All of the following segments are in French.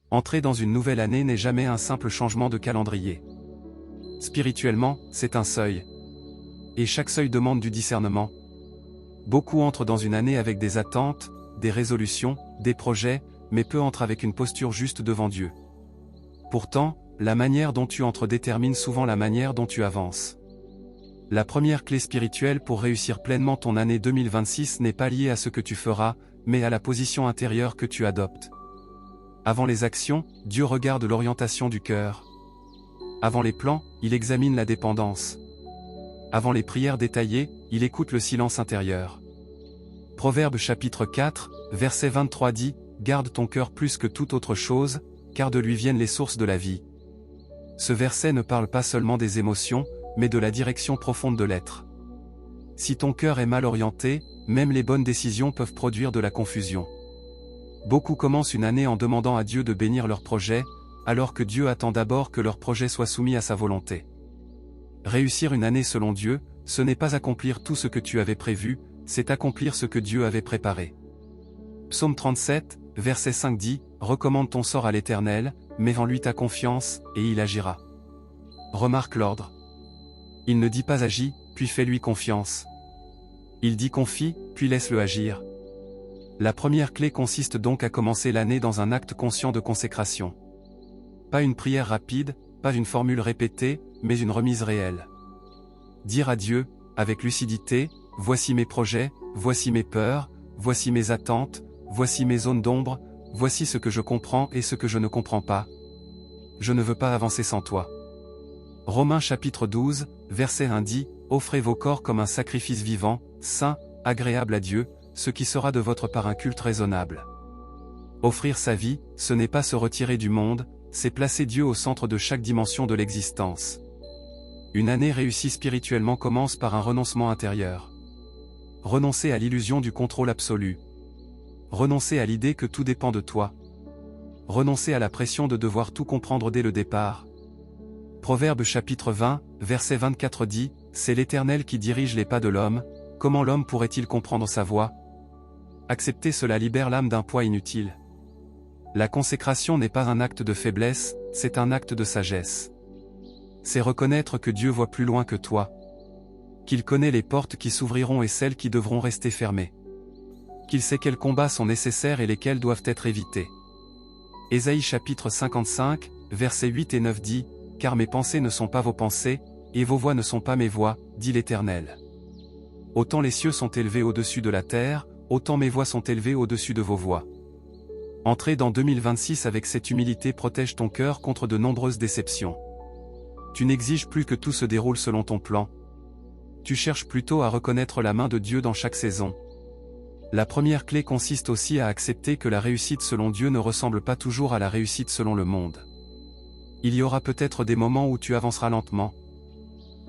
Entrer dans une nouvelle année n'est jamais un simple changement de calendrier. Spirituellement, c'est un seuil. Et chaque seuil demande du discernement. Beaucoup entrent dans une année avec des attentes, des résolutions, des projets, mais peu entrent avec une posture juste devant Dieu. Pourtant, la manière dont tu entres détermine souvent la manière dont tu avances. La première clé spirituelle pour réussir pleinement ton année 2026 n'est pas liée à ce que tu feras, mais à la position intérieure que tu adoptes. Avant les actions, Dieu regarde l'orientation du cœur. Avant les plans, il examine la dépendance. Avant les prières détaillées, il écoute le silence intérieur. Proverbe chapitre 4, verset 23 dit « Garde ton cœur plus que toute autre chose, car de lui viennent les sources de la vie. » Ce verset ne parle pas seulement des émotions, mais de la direction profonde de l'être. Si ton cœur est mal orienté, même les bonnes décisions peuvent produire de la confusion. Beaucoup commencent une année en demandant à Dieu de bénir leurs projets, alors que Dieu attend d'abord que leurs projets soient soumis à sa volonté. Réussir une année selon Dieu, ce n'est pas accomplir tout ce que tu avais prévu, c'est accomplir ce que Dieu avait préparé. Psaume 37, verset 5 dit « Recommande ton sort à l'Éternel, mets en lui ta confiance, et il agira. » Remarque l'ordre. Il ne dit pas agis, puis fais-lui confiance. Il dit confie, puis laisse-le agir. La première clé consiste donc à commencer l'année dans un acte conscient de consécration. Pas une prière rapide, pas une formule répétée, mais une remise réelle. Dire à Dieu, avec lucidité, voici mes projets, voici mes peurs, voici mes attentes, voici mes zones d'ombre, voici ce que je comprends et ce que je ne comprends pas. Je ne veux pas avancer sans toi. Romains chapitre 12, verset 1 dit, offrez vos corps comme un sacrifice vivant, saint, agréable à Dieu, ce qui sera de votre part un culte raisonnable. Offrir sa vie, ce n'est pas se retirer du monde, c'est placer Dieu au centre de chaque dimension de l'existence. Une année réussie spirituellement commence par un renoncement intérieur. Renoncer à l'illusion du contrôle absolu. Renoncer à l'idée que tout dépend de toi. Renoncer à la pression de devoir tout comprendre dès le départ. Proverbe chapitre 20, verset 24 dit, « C'est l'Éternel qui dirige les pas de l'homme, comment l'homme pourrait-il comprendre sa voie ?» Accepter cela libère l'âme d'un poids inutile. La consécration n'est pas un acte de faiblesse, c'est un acte de sagesse. C'est reconnaître que Dieu voit plus loin que toi. Qu'il connaît les portes qui s'ouvriront et celles qui devront rester fermées. Qu'il sait quels combats sont nécessaires et lesquels doivent être évités. Ésaïe chapitre 55, versets 8 et 9 dit, « Car mes pensées ne sont pas vos pensées, et vos voix ne sont pas mes voix, dit l'Éternel. Autant les cieux sont élevés au-dessus de la terre, autant mes voix sont élevées au-dessus de vos voix. » Entrer dans 2026 avec cette humilité protège ton cœur contre de nombreuses déceptions. Tu n'exiges plus que tout se déroule selon ton plan. Tu cherches plutôt à reconnaître la main de Dieu dans chaque saison. La première clé consiste aussi à accepter que la réussite selon Dieu ne ressemble pas toujours à la réussite selon le monde. Il y aura peut-être des moments où tu avanceras lentement.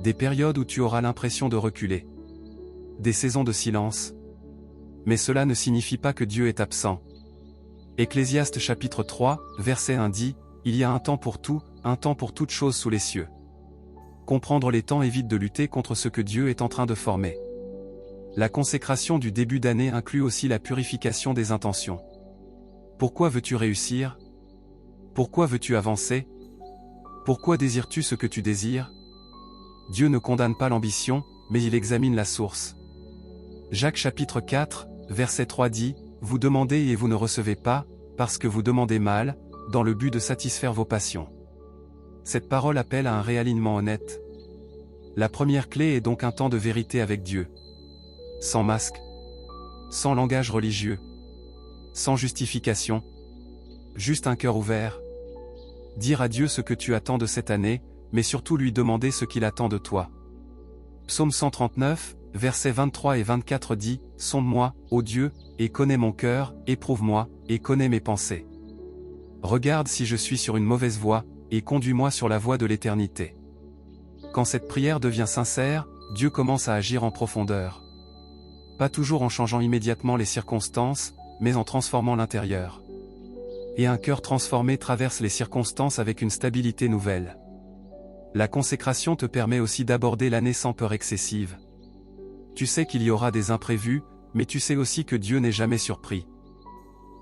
Des périodes où tu auras l'impression de reculer. Des saisons de silence. Mais cela ne signifie pas que Dieu est absent. Ecclésiaste chapitre 3, verset 1 dit, « Il y a un temps pour tout, un temps pour toute chose sous les cieux. » Comprendre les temps évite de lutter contre ce que Dieu est en train de former. La consécration du début d'année inclut aussi la purification des intentions. Pourquoi veux-tu réussir? Pourquoi veux-tu avancer? Pourquoi désires-tu ce que tu désires? Dieu ne condamne pas l'ambition, mais il examine la source. Jacques chapitre 4, verset 3 dit, « Vous demandez et vous ne recevez pas, parce que vous demandez mal, dans le but de satisfaire vos passions. » Cette parole appelle à un réalignement honnête. La première clé est donc un temps de vérité avec Dieu. Sans masque. Sans langage religieux. Sans justification. Juste un cœur ouvert. Dire à Dieu ce que tu attends de cette année, mais surtout lui demander ce qu'il attend de toi. Psaume 139, versets 23 et 24 dit, « Sonde-moi, ô Dieu, et connais mon cœur, éprouve-moi, et connais mes pensées. Regarde si je suis sur une mauvaise voie, et conduis-moi sur la voie de l'éternité. » Quand cette prière devient sincère, Dieu commence à agir en profondeur. Pas toujours en changeant immédiatement les circonstances, mais en transformant l'intérieur. Et un cœur transformé traverse les circonstances avec une stabilité nouvelle. La consécration te permet aussi d'aborder l'année sans peur excessive. Tu sais qu'il y aura des imprévus, mais tu sais aussi que Dieu n'est jamais surpris.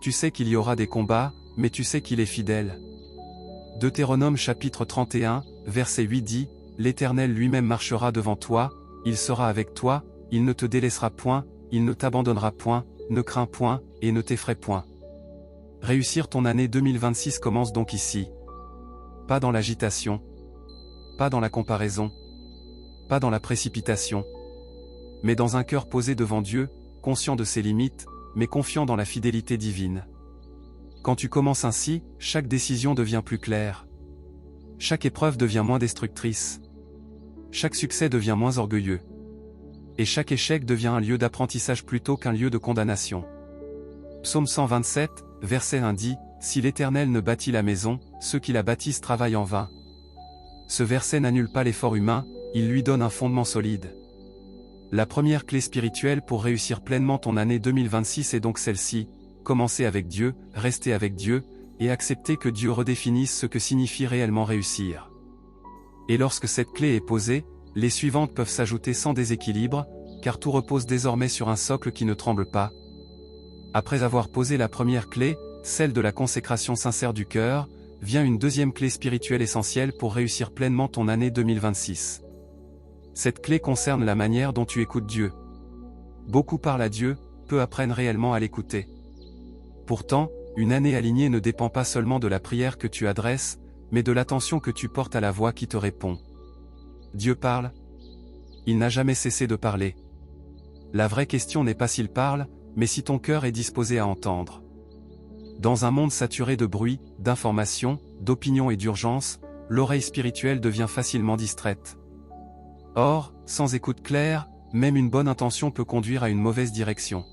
Tu sais qu'il y aura des combats, mais tu sais qu'il est fidèle. Deutéronome chapitre 31, verset 8 dit, « L'Éternel lui-même marchera devant toi, il sera avec toi, il ne te délaissera point, il ne t'abandonnera point, ne crains point, et ne t'effraie point. » Réussir ton année 2026 commence donc ici. Pas dans l'agitation. Pas dans la comparaison. Pas dans la précipitation. Mais dans un cœur posé devant Dieu, conscient de ses limites, mais confiant dans la fidélité divine. Quand tu commences ainsi, chaque décision devient plus claire. Chaque épreuve devient moins destructrice. Chaque succès devient moins orgueilleux. Et chaque échec devient un lieu d'apprentissage plutôt qu'un lieu de condamnation. Psaume 127, verset 1 dit, « Si l'Éternel ne bâtit la maison, ceux qui la bâtissent travaillent en vain. » Ce verset n'annule pas l'effort humain, il lui donne un fondement solide. La première clé spirituelle pour réussir pleinement ton année 2026 est donc celle-ci, commencer avec Dieu, rester avec Dieu, et accepter que Dieu redéfinisse ce que signifie réellement réussir. Et lorsque cette clé est posée, les suivantes peuvent s'ajouter sans déséquilibre, car tout repose désormais sur un socle qui ne tremble pas. Après avoir posé la première clé, celle de la consécration sincère du cœur, vient une deuxième clé spirituelle essentielle pour réussir pleinement ton année 2026. Cette clé concerne la manière dont tu écoutes Dieu. Beaucoup parlent à Dieu, peu apprennent réellement à l'écouter. Pourtant, une année alignée ne dépend pas seulement de la prière que tu adresses, mais de l'attention que tu portes à la voix qui te répond. Dieu parle. Il n'a jamais cessé de parler. La vraie question n'est pas s'il parle, mais si ton cœur est disposé à entendre. Dans un monde saturé de bruit, d'informations, d'opinions et d'urgences, l'oreille spirituelle devient facilement distraite. Or, sans écoute claire, même une bonne intention peut conduire à une mauvaise direction.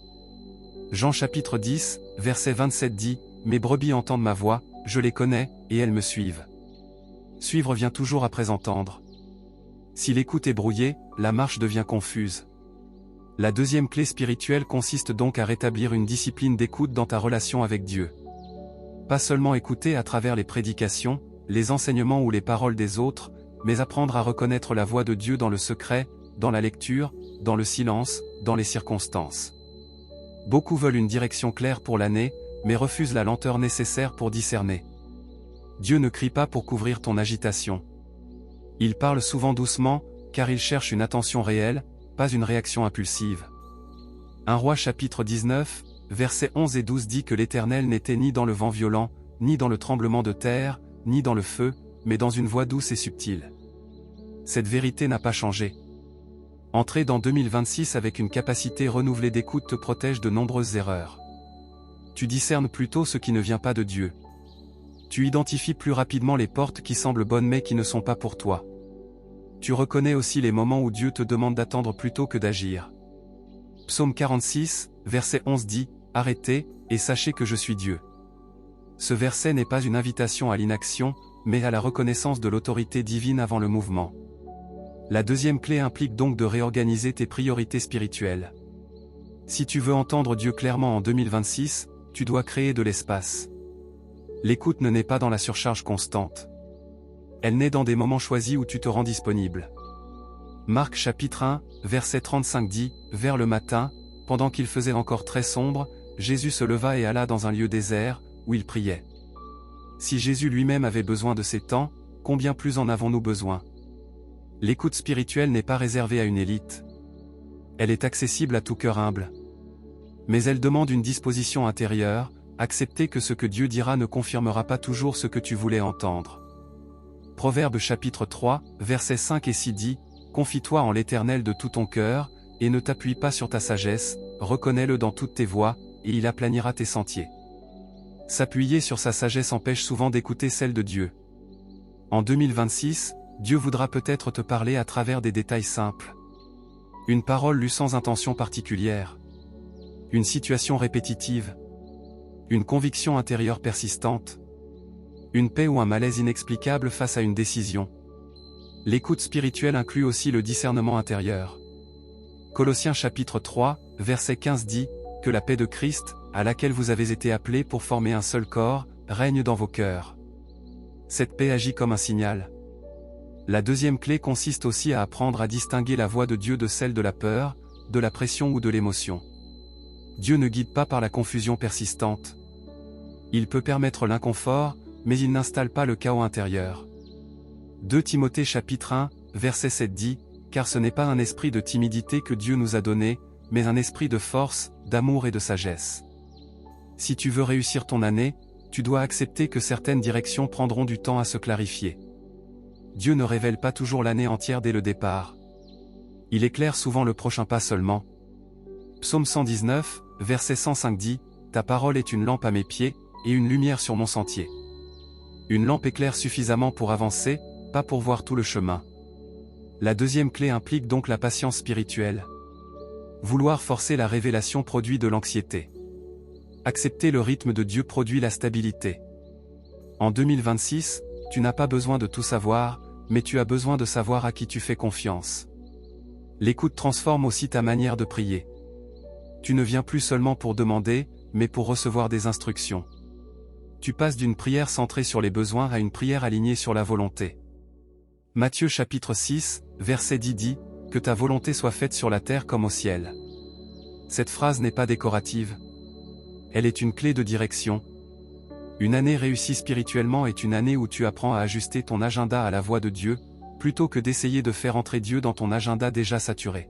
Jean chapitre 10, verset 27 dit, « Mes brebis entendent ma voix, je les connais, et elles me suivent. » Suivre vient toujours après entendre. Si l'écoute est brouillée, la marche devient confuse. La deuxième clé spirituelle consiste donc à rétablir une discipline d'écoute dans ta relation avec Dieu. Pas seulement écouter à travers les prédications, les enseignements ou les paroles des autres, mais apprendre à reconnaître la voix de Dieu dans le secret, dans la lecture, dans le silence, dans les circonstances. Beaucoup veulent une direction claire pour l'année, mais refusent la lenteur nécessaire pour discerner. Dieu ne crie pas pour couvrir ton agitation. Il parle souvent doucement, car il cherche une attention réelle, pas une réaction impulsive. 1 Roi chapitre 19, versets 11 et 12 dit que l'Éternel n'était ni dans le vent violent, ni dans le tremblement de terre, ni dans le feu, mais dans une voix douce et subtile. Cette vérité n'a pas changé. Entrer dans 2026 avec une capacité renouvelée d'écoute te protège de nombreuses erreurs. Tu discernes plutôt ce qui ne vient pas de Dieu. Tu identifies plus rapidement les portes qui semblent bonnes mais qui ne sont pas pour toi. Tu reconnais aussi les moments où Dieu te demande d'attendre plutôt que d'agir. Psaume 46, verset 11 dit, « Arrêtez, et sachez que je suis Dieu. » Ce verset n'est pas une invitation à l'inaction, mais à la reconnaissance de l'autorité divine avant le mouvement. La deuxième clé implique donc de réorganiser tes priorités spirituelles. Si tu veux entendre Dieu clairement en 2026, tu dois créer de l'espace. L'écoute ne naît pas dans la surcharge constante. Elle naît dans des moments choisis où tu te rends disponible. Marc chapitre 1, verset 35 dit, « Vers le matin, pendant qu'il faisait encore très sombre, Jésus se leva et alla dans un lieu désert, où il priait. » Si Jésus lui-même avait besoin de ces temps, combien plus en avons-nous besoin? L'écoute spirituelle n'est pas réservée à une élite. Elle est accessible à tout cœur humble. Mais elle demande une disposition intérieure, accepter que ce que Dieu dira ne confirmera pas toujours ce que tu voulais entendre. Proverbe chapitre 3, versets 5 et 6 dit, « Confie-toi en l'Éternel de tout ton cœur, et ne t'appuie pas sur ta sagesse, reconnais-le dans toutes tes voies, et il aplanira tes sentiers. » S'appuyer sur sa sagesse empêche souvent d'écouter celle de Dieu. En 2026, Dieu voudra peut-être te parler à travers des détails simples. Une parole lue sans intention particulière. Une situation répétitive. Une conviction intérieure persistante. Une paix ou un malaise inexplicable face à une décision. L'écoute spirituelle inclut aussi le discernement intérieur. Colossiens chapitre 3, verset 15 dit, « Que la paix de Christ, à laquelle vous avez été appelés pour former un seul corps, règne dans vos cœurs. » Cette paix agit comme un signal. La deuxième clé consiste aussi à apprendre à distinguer la voix de Dieu de celle de la peur, de la pression ou de l'émotion. Dieu ne guide pas par la confusion persistante. Il peut permettre l'inconfort, mais il n'installe pas le chaos intérieur. 2 Timothée chapitre 1, verset 7 dit, « Car ce n'est pas un esprit de timidité que Dieu nous a donné, mais un esprit de force, d'amour et de sagesse. » Si tu veux réussir ton année, tu dois accepter que certaines directions prendront du temps à se clarifier. Dieu ne révèle pas toujours l'année entière dès le départ. Il éclaire souvent le prochain pas seulement. Psaume 119, verset 105 dit, « Ta parole est une lampe à mes pieds, et une lumière sur mon sentier. » Une lampe éclaire suffisamment pour avancer, pas pour voir tout le chemin. La deuxième clé implique donc la patience spirituelle. Vouloir forcer la révélation produit de l'anxiété. Accepter le rythme de Dieu produit la stabilité. En 2026, tu n'as pas besoin de tout savoir, mais tu as besoin de savoir à qui tu fais confiance. L'écoute transforme aussi ta manière de prier. Tu ne viens plus seulement pour demander, mais pour recevoir des instructions. Tu passes d'une prière centrée sur les besoins à une prière alignée sur la volonté. Matthieu chapitre 6, verset 10 dit, « Que ta volonté soit faite sur la terre comme au ciel. » Cette phrase n'est pas décorative. Elle est une clé de direction. Une année réussie spirituellement est une année où tu apprends à ajuster ton agenda à la voix de Dieu, plutôt que d'essayer de faire entrer Dieu dans ton agenda déjà saturé.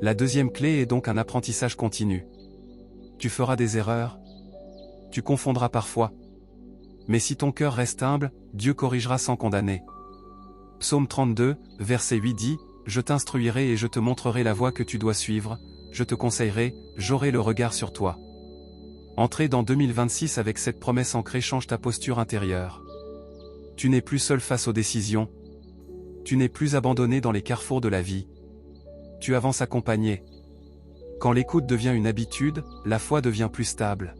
La deuxième clé est donc un apprentissage continu. Tu feras des erreurs. Tu confondras parfois. Mais si ton cœur reste humble, Dieu corrigera sans condamner. Psaume 32, verset 8 dit, « Je t'instruirai et je te montrerai la voie que tu dois suivre, je te conseillerai, j'aurai le regard sur toi. » Entrer dans 2026 avec cette promesse ancrée change ta posture intérieure. Tu n'es plus seul face aux décisions. Tu n'es plus abandonné dans les carrefours de la vie. Tu avances accompagné. Quand l'écoute devient une habitude, la foi devient plus stable.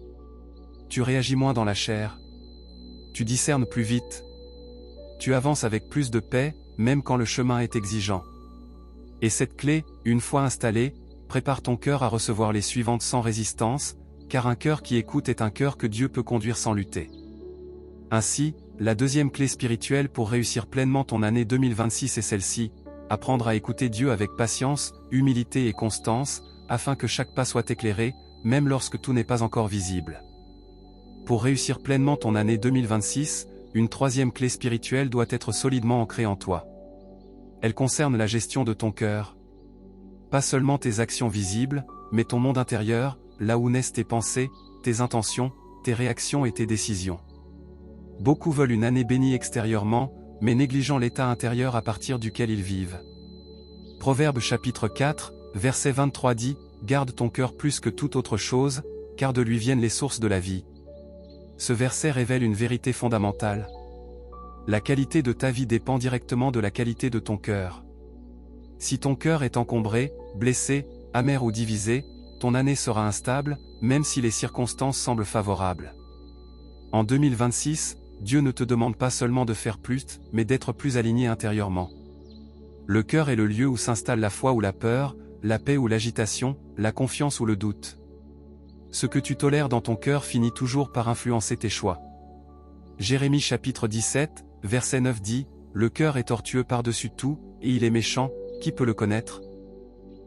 Tu réagis moins dans la chair. Tu discernes plus vite. Tu avances avec plus de paix, même quand le chemin est exigeant. Et cette clé, une fois installée, prépare ton cœur à recevoir les suivantes sans résistance, car un cœur qui écoute est un cœur que Dieu peut conduire sans lutter. Ainsi, la deuxième clé spirituelle pour réussir pleinement ton année 2026 est celle-ci, apprendre à écouter Dieu avec patience, humilité et constance, afin que chaque pas soit éclairé, même lorsque tout n'est pas encore visible. Pour réussir pleinement ton année 2026, une troisième clé spirituelle doit être solidement ancrée en toi. Elle concerne la gestion de ton cœur. Pas seulement tes actions visibles, mais ton monde intérieur, là où naissent tes pensées, tes intentions, tes réactions et tes décisions. Beaucoup veulent une année bénie extérieurement, mais négligeant l'état intérieur à partir duquel ils vivent. Proverbe chapitre 4, verset 23 dit, « Garde ton cœur plus que toute autre chose, car de lui viennent les sources de la vie. » Ce verset révèle une vérité fondamentale. La qualité de ta vie dépend directement de la qualité de ton cœur. Si ton cœur est encombré, blessé, amer ou divisé, ton année sera instable, même si les circonstances semblent favorables. En 2026, Dieu ne te demande pas seulement de faire plus, mais d'être plus aligné intérieurement. Le cœur est le lieu où s'installe la foi ou la peur, la paix ou l'agitation, la confiance ou le doute. Ce que tu tolères dans ton cœur finit toujours par influencer tes choix. Jérémie chapitre 17, verset 9 dit, « Le cœur est tortueux par-dessus tout, et il est méchant, qui peut le connaître ?»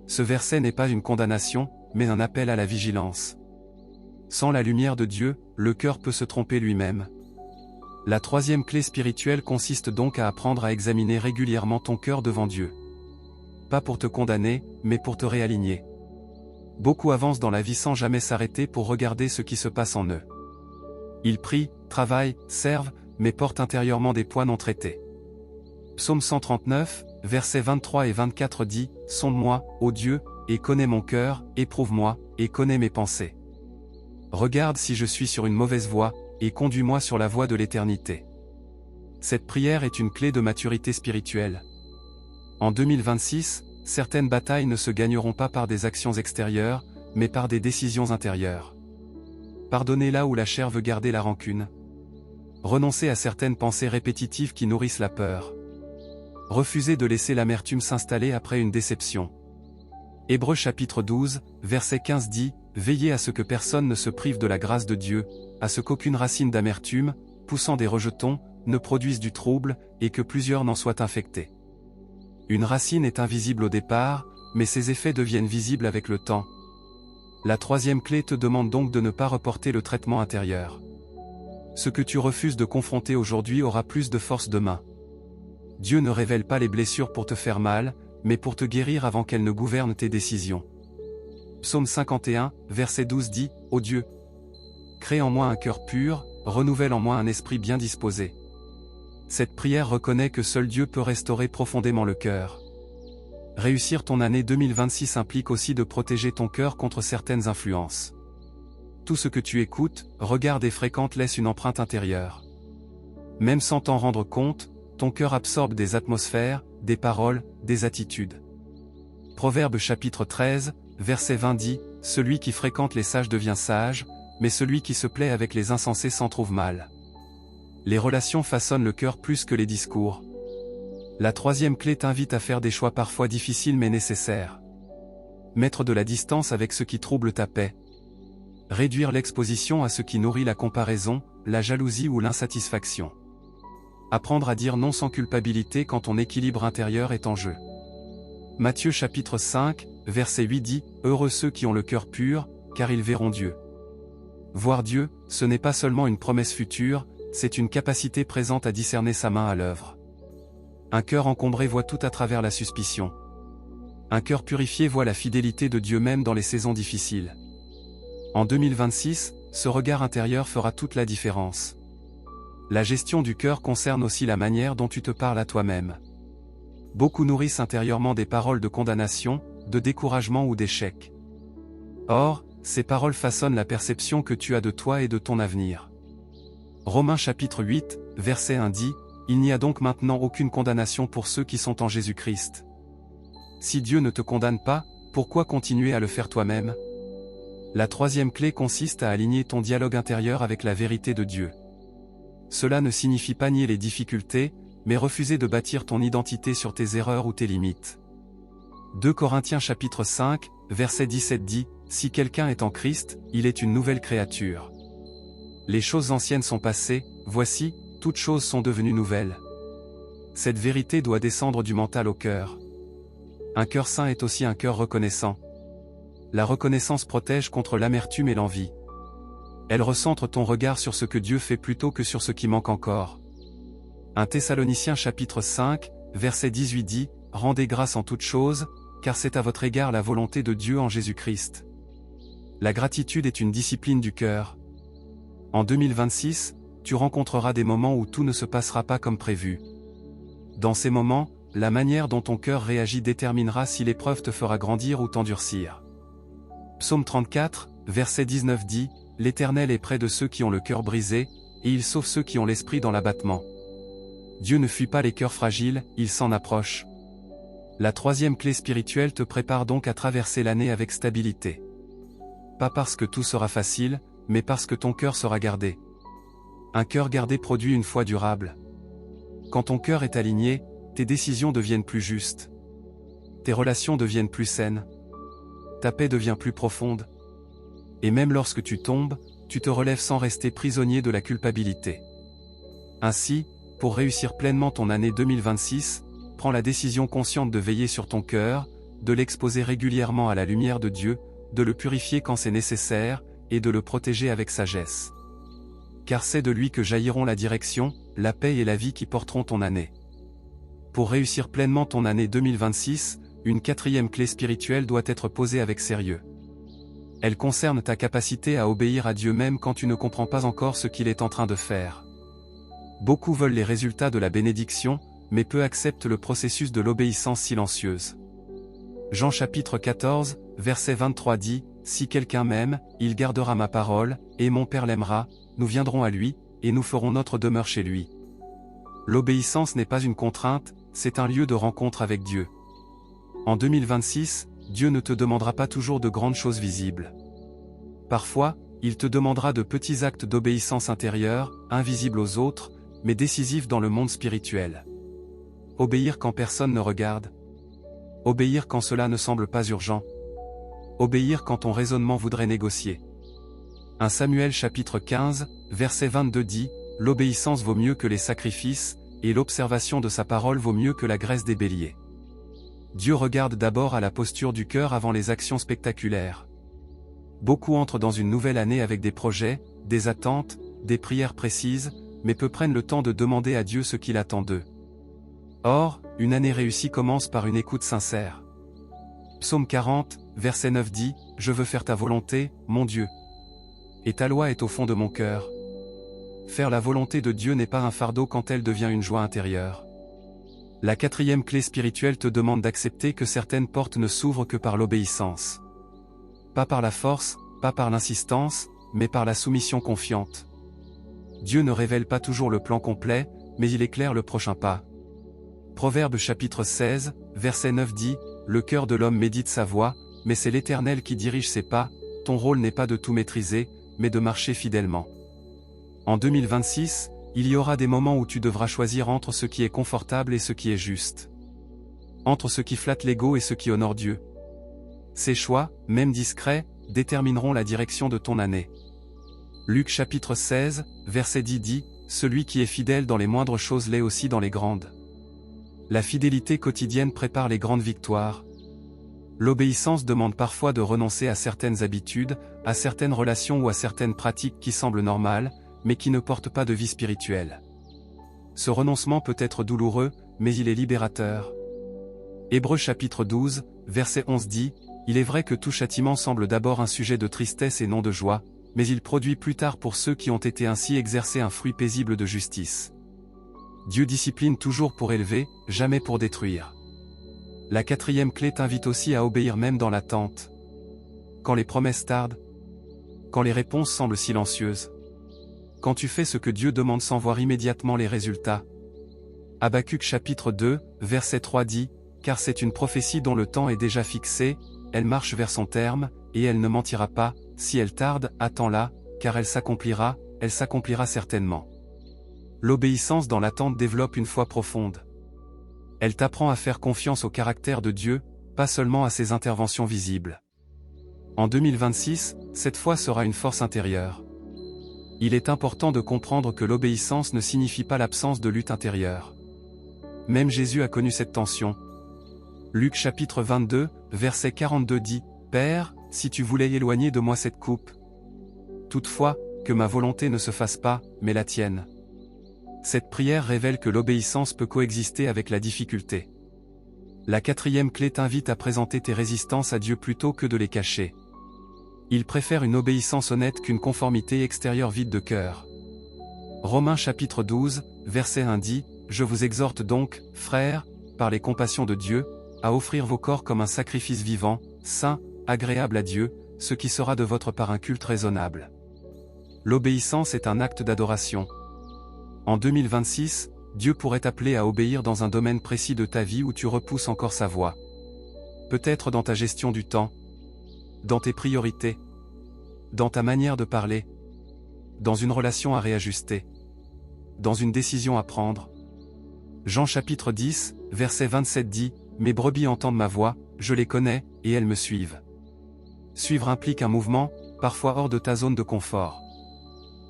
Ce verset n'est pas une condamnation, mais un appel à la vigilance. Sans la lumière de Dieu, le cœur peut se tromper lui-même. La troisième clé spirituelle consiste donc à apprendre à examiner régulièrement ton cœur devant Dieu. Pas pour te condamner, mais pour te réaligner. Beaucoup avancent dans la vie sans jamais s'arrêter pour regarder ce qui se passe en eux. Ils prient, travaillent, servent, mais portent intérieurement des poids non traités. Psaume 139, versets 23 et 24 dit, « Sonde-moi, ô Dieu, et connais mon cœur, éprouve-moi, et connais mes pensées. Regarde si je suis sur une mauvaise voie, et conduis-moi sur la voie de l'éternité. » Cette prière est une clé de maturité spirituelle. En 2026, certaines batailles ne se gagneront pas par des actions extérieures, mais par des décisions intérieures. Pardonner là où la chair veut garder la rancune. Renoncer à certaines pensées répétitives qui nourrissent la peur. Refuser de laisser l'amertume s'installer après une déception. Hébreux chapitre 12, verset 15 dit, « Veillez à ce que personne ne se prive de la grâce de Dieu, à ce qu'aucune racine d'amertume, poussant des rejetons, ne produise du trouble, et que plusieurs n'en soient infectés. » Une racine est invisible au départ, mais ses effets deviennent visibles avec le temps. La troisième clé te demande donc de ne pas reporter le traitement intérieur. Ce que tu refuses de confronter aujourd'hui aura plus de force demain. Dieu ne révèle pas les blessures pour te faire mal, mais pour te guérir avant qu'elles ne gouvernent tes décisions. Psaume 51, verset 12 dit, « Ô Dieu, crée en moi un cœur pur, renouvelle en moi un esprit bien disposé. » Cette prière reconnaît que seul Dieu peut restaurer profondément le cœur. Réussir ton année 2026 implique aussi de protéger ton cœur contre certaines influences. Tout ce que tu écoutes, regardes et fréquentes laisse une empreinte intérieure. Même sans t'en rendre compte, ton cœur absorbe des atmosphères, des paroles, des attitudes. Proverbe chapitre 13, verset 20 dit, « Celui qui fréquente les sages devient sage, mais celui qui se plaît avec les insensés s'en trouve mal. » Les relations façonnent le cœur plus que les discours. La troisième clé t'invite à faire des choix parfois difficiles mais nécessaires. Mettre de la distance avec ce qui trouble ta paix. Réduire l'exposition à ce qui nourrit la comparaison, la jalousie ou l'insatisfaction. Apprendre à dire non sans culpabilité quand ton équilibre intérieur est en jeu. Matthieu chapitre 5, verset 8 dit, « Heureux ceux qui ont le cœur pur, car ils verront Dieu. » Voir Dieu, ce n'est pas seulement une promesse future, c'est une capacité présente à discerner sa main à l'œuvre. Un cœur encombré voit tout à travers la suspicion. Un cœur purifié voit la fidélité de Dieu même dans les saisons difficiles. En 2026, ce regard intérieur fera toute la différence. La gestion du cœur concerne aussi la manière dont tu te parles à toi-même. Beaucoup nourrissent intérieurement des paroles de condamnation, de découragement ou d'échec. Or, ces paroles façonnent la perception que tu as de toi et de ton avenir. Romains chapitre 8, verset 1 dit, « Il n'y a donc maintenant aucune condamnation pour ceux qui sont en Jésus-Christ. » Si Dieu ne te condamne pas, pourquoi continuer à le faire toi-même? La troisième clé consiste à aligner ton dialogue intérieur avec la vérité de Dieu. Cela ne signifie pas nier les difficultés, mais refuser de bâtir ton identité sur tes erreurs ou tes limites. 2 Corinthiens chapitre 5, verset 17 dit, « Si quelqu'un est en Christ, il est une nouvelle créature. Les choses anciennes sont passées, voici, toutes choses sont devenues nouvelles. » Cette vérité doit descendre du mental au cœur. Un cœur saint est aussi un cœur reconnaissant. La reconnaissance protège contre l'amertume et l'envie. Elle recentre ton regard sur ce que Dieu fait plutôt que sur ce qui manque encore. 1 Thessaloniciens chapitre 5, verset 18 dit, « Rendez grâce en toutes choses, car c'est à votre égard la volonté de Dieu en Jésus-Christ. » La gratitude est une discipline du cœur. En 2026, tu rencontreras des moments où tout ne se passera pas comme prévu. Dans ces moments, la manière dont ton cœur réagit déterminera si l'épreuve te fera grandir ou t'endurcir. Psaume 34, verset 19 dit, « L'Éternel est près de ceux qui ont le cœur brisé, et il sauve ceux qui ont l'esprit dans l'abattement. » Dieu ne fuit pas les cœurs fragiles, il s'en approche. La troisième clé spirituelle te prépare donc à traverser l'année avec stabilité. Pas parce que tout sera facile, mais parce que ton cœur sera gardé. Un cœur gardé produit une foi durable. Quand ton cœur est aligné, tes décisions deviennent plus justes. Tes relations deviennent plus saines. Ta paix devient plus profonde. Et même lorsque tu tombes, tu te relèves sans rester prisonnier de la culpabilité. Ainsi, pour réussir pleinement ton année 2026, prends la décision consciente de veiller sur ton cœur, de l'exposer régulièrement à la lumière de Dieu, de le purifier quand c'est nécessaire, et de le protéger avec sagesse. Car c'est de lui que jailliront la direction, la paix et la vie qui porteront ton année. Pour réussir pleinement ton année 2026, une quatrième clé spirituelle doit être posée avec sérieux. Elle concerne ta capacité à obéir à Dieu même quand tu ne comprends pas encore ce qu'il est en train de faire. Beaucoup veulent les résultats de la bénédiction, mais peu acceptent le processus de l'obéissance silencieuse. Jean chapitre 14, verset 23 dit, « Si quelqu'un m'aime, il gardera ma parole, et mon Père l'aimera, nous viendrons à lui, et nous ferons notre demeure chez lui. » L'obéissance n'est pas une contrainte, c'est un lieu de rencontre avec Dieu. En 2026, Dieu ne te demandera pas toujours de grandes choses visibles. Parfois, il te demandera de petits actes d'obéissance intérieure, invisibles aux autres, mais décisifs dans le monde spirituel. Obéir quand personne ne regarde. Obéir quand cela ne semble pas urgent. Obéir quand ton raisonnement voudrait négocier. 1 Samuel chapitre 15, verset 22 dit, « L'obéissance vaut mieux que les sacrifices, et l'observation de sa parole vaut mieux que la graisse des béliers. » Dieu regarde d'abord à la posture du cœur avant les actions spectaculaires. Beaucoup entrent dans une nouvelle année avec des projets, des attentes, des prières précises, mais peu prennent le temps de demander à Dieu ce qu'il attend d'eux. Or, une année réussie commence par une écoute sincère. Psaume 40, verset 9 dit, « Je veux faire ta volonté, mon Dieu. Et ta loi est au fond de mon cœur. » Faire la volonté de Dieu n'est pas un fardeau quand elle devient une joie intérieure. La quatrième clé spirituelle te demande d'accepter que certaines portes ne s'ouvrent que par l'obéissance. Pas par la force, pas par l'insistance, mais par la soumission confiante. Dieu ne révèle pas toujours le plan complet, mais il éclaire le prochain pas. Proverbe chapitre 16, verset 9 dit, « Le cœur de l'homme médite sa voie, mais c'est l'Éternel qui dirige ses pas, ton rôle n'est pas de tout maîtriser, mais de marcher fidèlement. » En 2026, il y aura des moments où tu devras choisir entre ce qui est confortable et ce qui est juste. Entre ce qui flatte l'ego et ce qui honore Dieu. Ces choix, même discrets, détermineront la direction de ton année. Luc chapitre 16, verset 10 dit, « Celui qui est fidèle dans les moindres choses l'est aussi dans les grandes. » La fidélité quotidienne prépare les grandes victoires. L'obéissance demande parfois de renoncer à certaines habitudes, à certaines relations ou à certaines pratiques qui semblent normales, mais qui ne portent pas de vie spirituelle. Ce renoncement peut être douloureux, mais il est libérateur. Hébreux chapitre 12, verset 11 dit, « Il est vrai que tout châtiment semble d'abord un sujet de tristesse et non de joie, mais il produit plus tard pour ceux qui ont été ainsi exercés un fruit paisible de justice. » Dieu discipline toujours pour élever, jamais pour détruire. La quatrième clé t'invite aussi à obéir même dans l'attente. Quand les promesses tardent, quand les réponses semblent silencieuses, quand tu fais ce que Dieu demande sans voir immédiatement les résultats. Habacuc chapitre 2, verset 3 dit, « Car c'est une prophétie dont le temps est déjà fixé, elle marche vers son terme, et elle ne mentira pas, si elle tarde, attends-la, car elle s'accomplira certainement. » L'obéissance dans l'attente développe une foi profonde. Elle t'apprend à faire confiance au caractère de Dieu, pas seulement à ses interventions visibles. En 2026, cette foi sera une force intérieure. Il est important de comprendre que l'obéissance ne signifie pas l'absence de lutte intérieure. Même Jésus a connu cette tension. Luc chapitre 22, verset 42 dit, « Père, si tu voulais éloigner de moi cette coupe. Toutefois, que ma volonté ne se fasse pas, mais la tienne. » Cette prière révèle que l'obéissance peut coexister avec la difficulté. La quatrième clé t'invite à présenter tes résistances à Dieu plutôt que de les cacher. Il préfère une obéissance honnête qu'une conformité extérieure vide de cœur. Romains chapitre 12, verset 1 dit, « Je vous exhorte donc, frères, par les compassions de Dieu, à offrir vos corps comme un sacrifice vivant, saint, agréable à Dieu, ce qui sera de votre part un culte raisonnable. » L'obéissance est un acte d'adoration. En 2026, Dieu pourrait t'appeler à obéir dans un domaine précis de ta vie où tu repousses encore sa voix. Peut-être dans ta gestion du temps, dans tes priorités, dans ta manière de parler, dans une relation à réajuster, dans une décision à prendre. Jean chapitre 10, verset 27 dit, « Mes brebis entendent ma voix, je les connais, et elles me suivent. » Suivre implique un mouvement, parfois hors de ta zone de confort.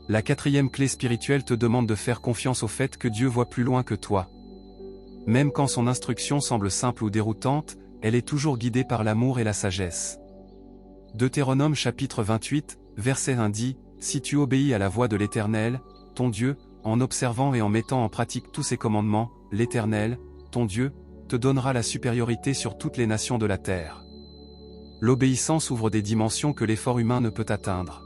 La quatrième clé spirituelle te demande de faire confiance au fait que Dieu voit plus loin que toi. Même quand son instruction semble simple ou déroutante, elle est toujours guidée par l'amour et la sagesse. Deutéronome chapitre 28, verset 1 dit, « Si tu obéis à la voix de l'Éternel, ton Dieu, en observant et en mettant en pratique tous ses commandements, l'Éternel, ton Dieu, te donnera la supériorité sur toutes les nations de la terre. » L'obéissance ouvre des dimensions que l'effort humain ne peut atteindre.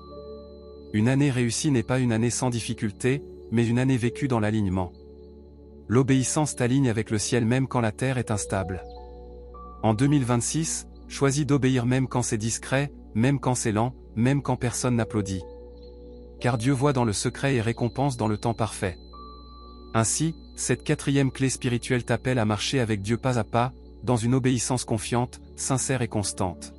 Une année réussie n'est pas une année sans difficulté, mais une année vécue dans l'alignement. L'obéissance t'aligne avec le ciel même quand la terre est instable. En 2026, choisis d'obéir même quand c'est discret, même quand c'est lent, même quand personne n'applaudit. Car Dieu voit dans le secret et récompense dans le temps parfait. Ainsi, cette quatrième clé spirituelle t'appelle à marcher avec Dieu pas à pas, dans une obéissance confiante, sincère et constante.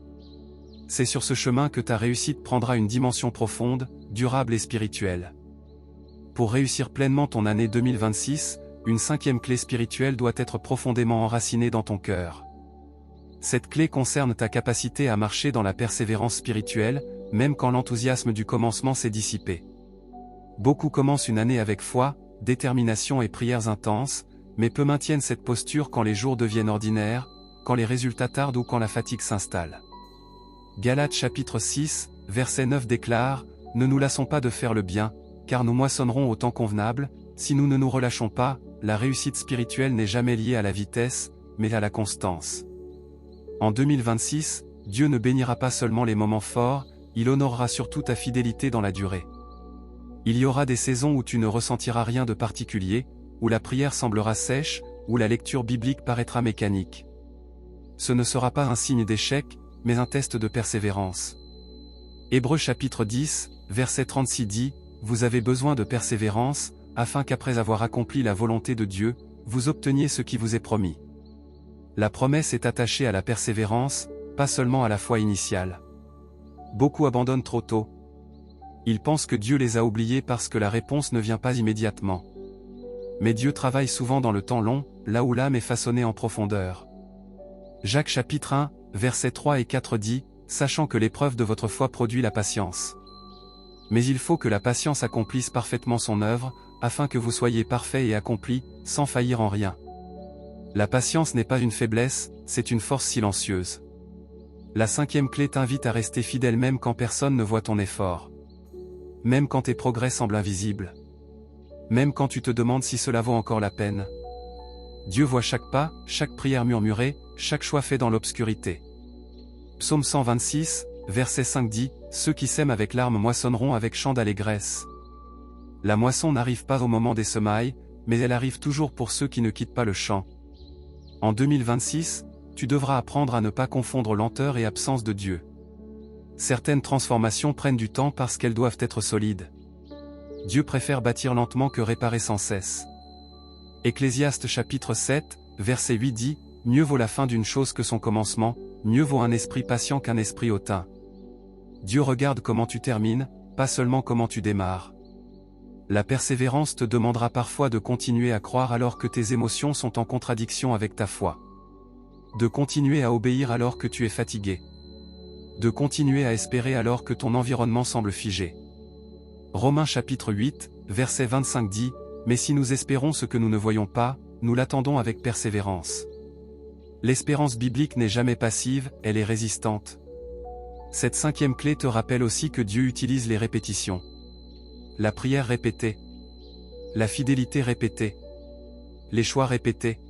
C'est sur ce chemin que ta réussite prendra une dimension profonde, durable et spirituelle. Pour réussir pleinement ton année 2026, une cinquième clé spirituelle doit être profondément enracinée dans ton cœur. Cette clé concerne ta capacité à marcher dans la persévérance spirituelle, même quand l'enthousiasme du commencement s'est dissipé. Beaucoup commencent une année avec foi, détermination et prières intenses, mais peu maintiennent cette posture quand les jours deviennent ordinaires, quand les résultats tardent ou quand la fatigue s'installe. Galates chapitre 6, verset 9 déclare, « Ne nous lassons pas de faire le bien, car nous moissonnerons au temps convenable. Si nous ne nous relâchons pas, la réussite spirituelle n'est jamais liée à la vitesse, mais à la constance. En 2026, Dieu ne bénira pas seulement les moments forts, il honorera surtout ta fidélité dans la durée. Il y aura des saisons où tu ne ressentiras rien de particulier, où la prière semblera sèche, où la lecture biblique paraîtra mécanique. Ce ne sera pas un signe d'échec, mais un test de persévérance. Hébreux chapitre 10, verset 36 dit, « Vous avez besoin de persévérance, afin qu'après avoir accompli la volonté de Dieu, vous obteniez ce qui vous est promis. » La promesse est attachée à la persévérance, pas seulement à la foi initiale. Beaucoup abandonnent trop tôt. Ils pensent que Dieu les a oubliés parce que la réponse ne vient pas immédiatement. Mais Dieu travaille souvent dans le temps long, là où l'âme est façonnée en profondeur. Jacques chapitre 1, versets 3 et 4 dit, « Sachant que l'épreuve de votre foi produit la patience. Mais il faut que la patience accomplisse parfaitement son œuvre, afin que vous soyez parfaits et accomplis, sans faillir en rien. » La patience n'est pas une faiblesse, c'est une force silencieuse. La cinquième clé t'invite à rester fidèle même quand personne ne voit ton effort. Même quand tes progrès semblent invisibles. Même quand tu te demandes si cela vaut encore la peine. Dieu voit chaque pas, chaque prière murmurée, chaque choix fait dans l'obscurité. Psaume 126, verset 5 dit, « Ceux qui sèment avec larmes moissonneront avec chant d'allégresse. » La moisson n'arrive pas au moment des semailles, mais elle arrive toujours pour ceux qui ne quittent pas le champ. En 2026, tu devras apprendre à ne pas confondre lenteur et absence de Dieu. Certaines transformations prennent du temps parce qu'elles doivent être solides. Dieu préfère bâtir lentement que réparer sans cesse. Ecclésiaste chapitre 7, verset 8 dit, « Mieux vaut la fin d'une chose que son commencement, mieux vaut un esprit patient qu'un esprit hautain. » Dieu regarde comment tu termines, pas seulement comment tu démarres. La persévérance te demandera parfois de continuer à croire alors que tes émotions sont en contradiction avec ta foi. De continuer à obéir alors que tu es fatigué. De continuer à espérer alors que ton environnement semble figé. Romains chapitre 8, verset 25 dit, « Mais si nous espérons ce que nous ne voyons pas, nous l'attendons avec persévérance. » L'espérance biblique n'est jamais passive, elle est résistante. Cette cinquième clé te rappelle aussi que Dieu utilise les répétitions. La prière répétée. La fidélité répétée. Les choix répétés.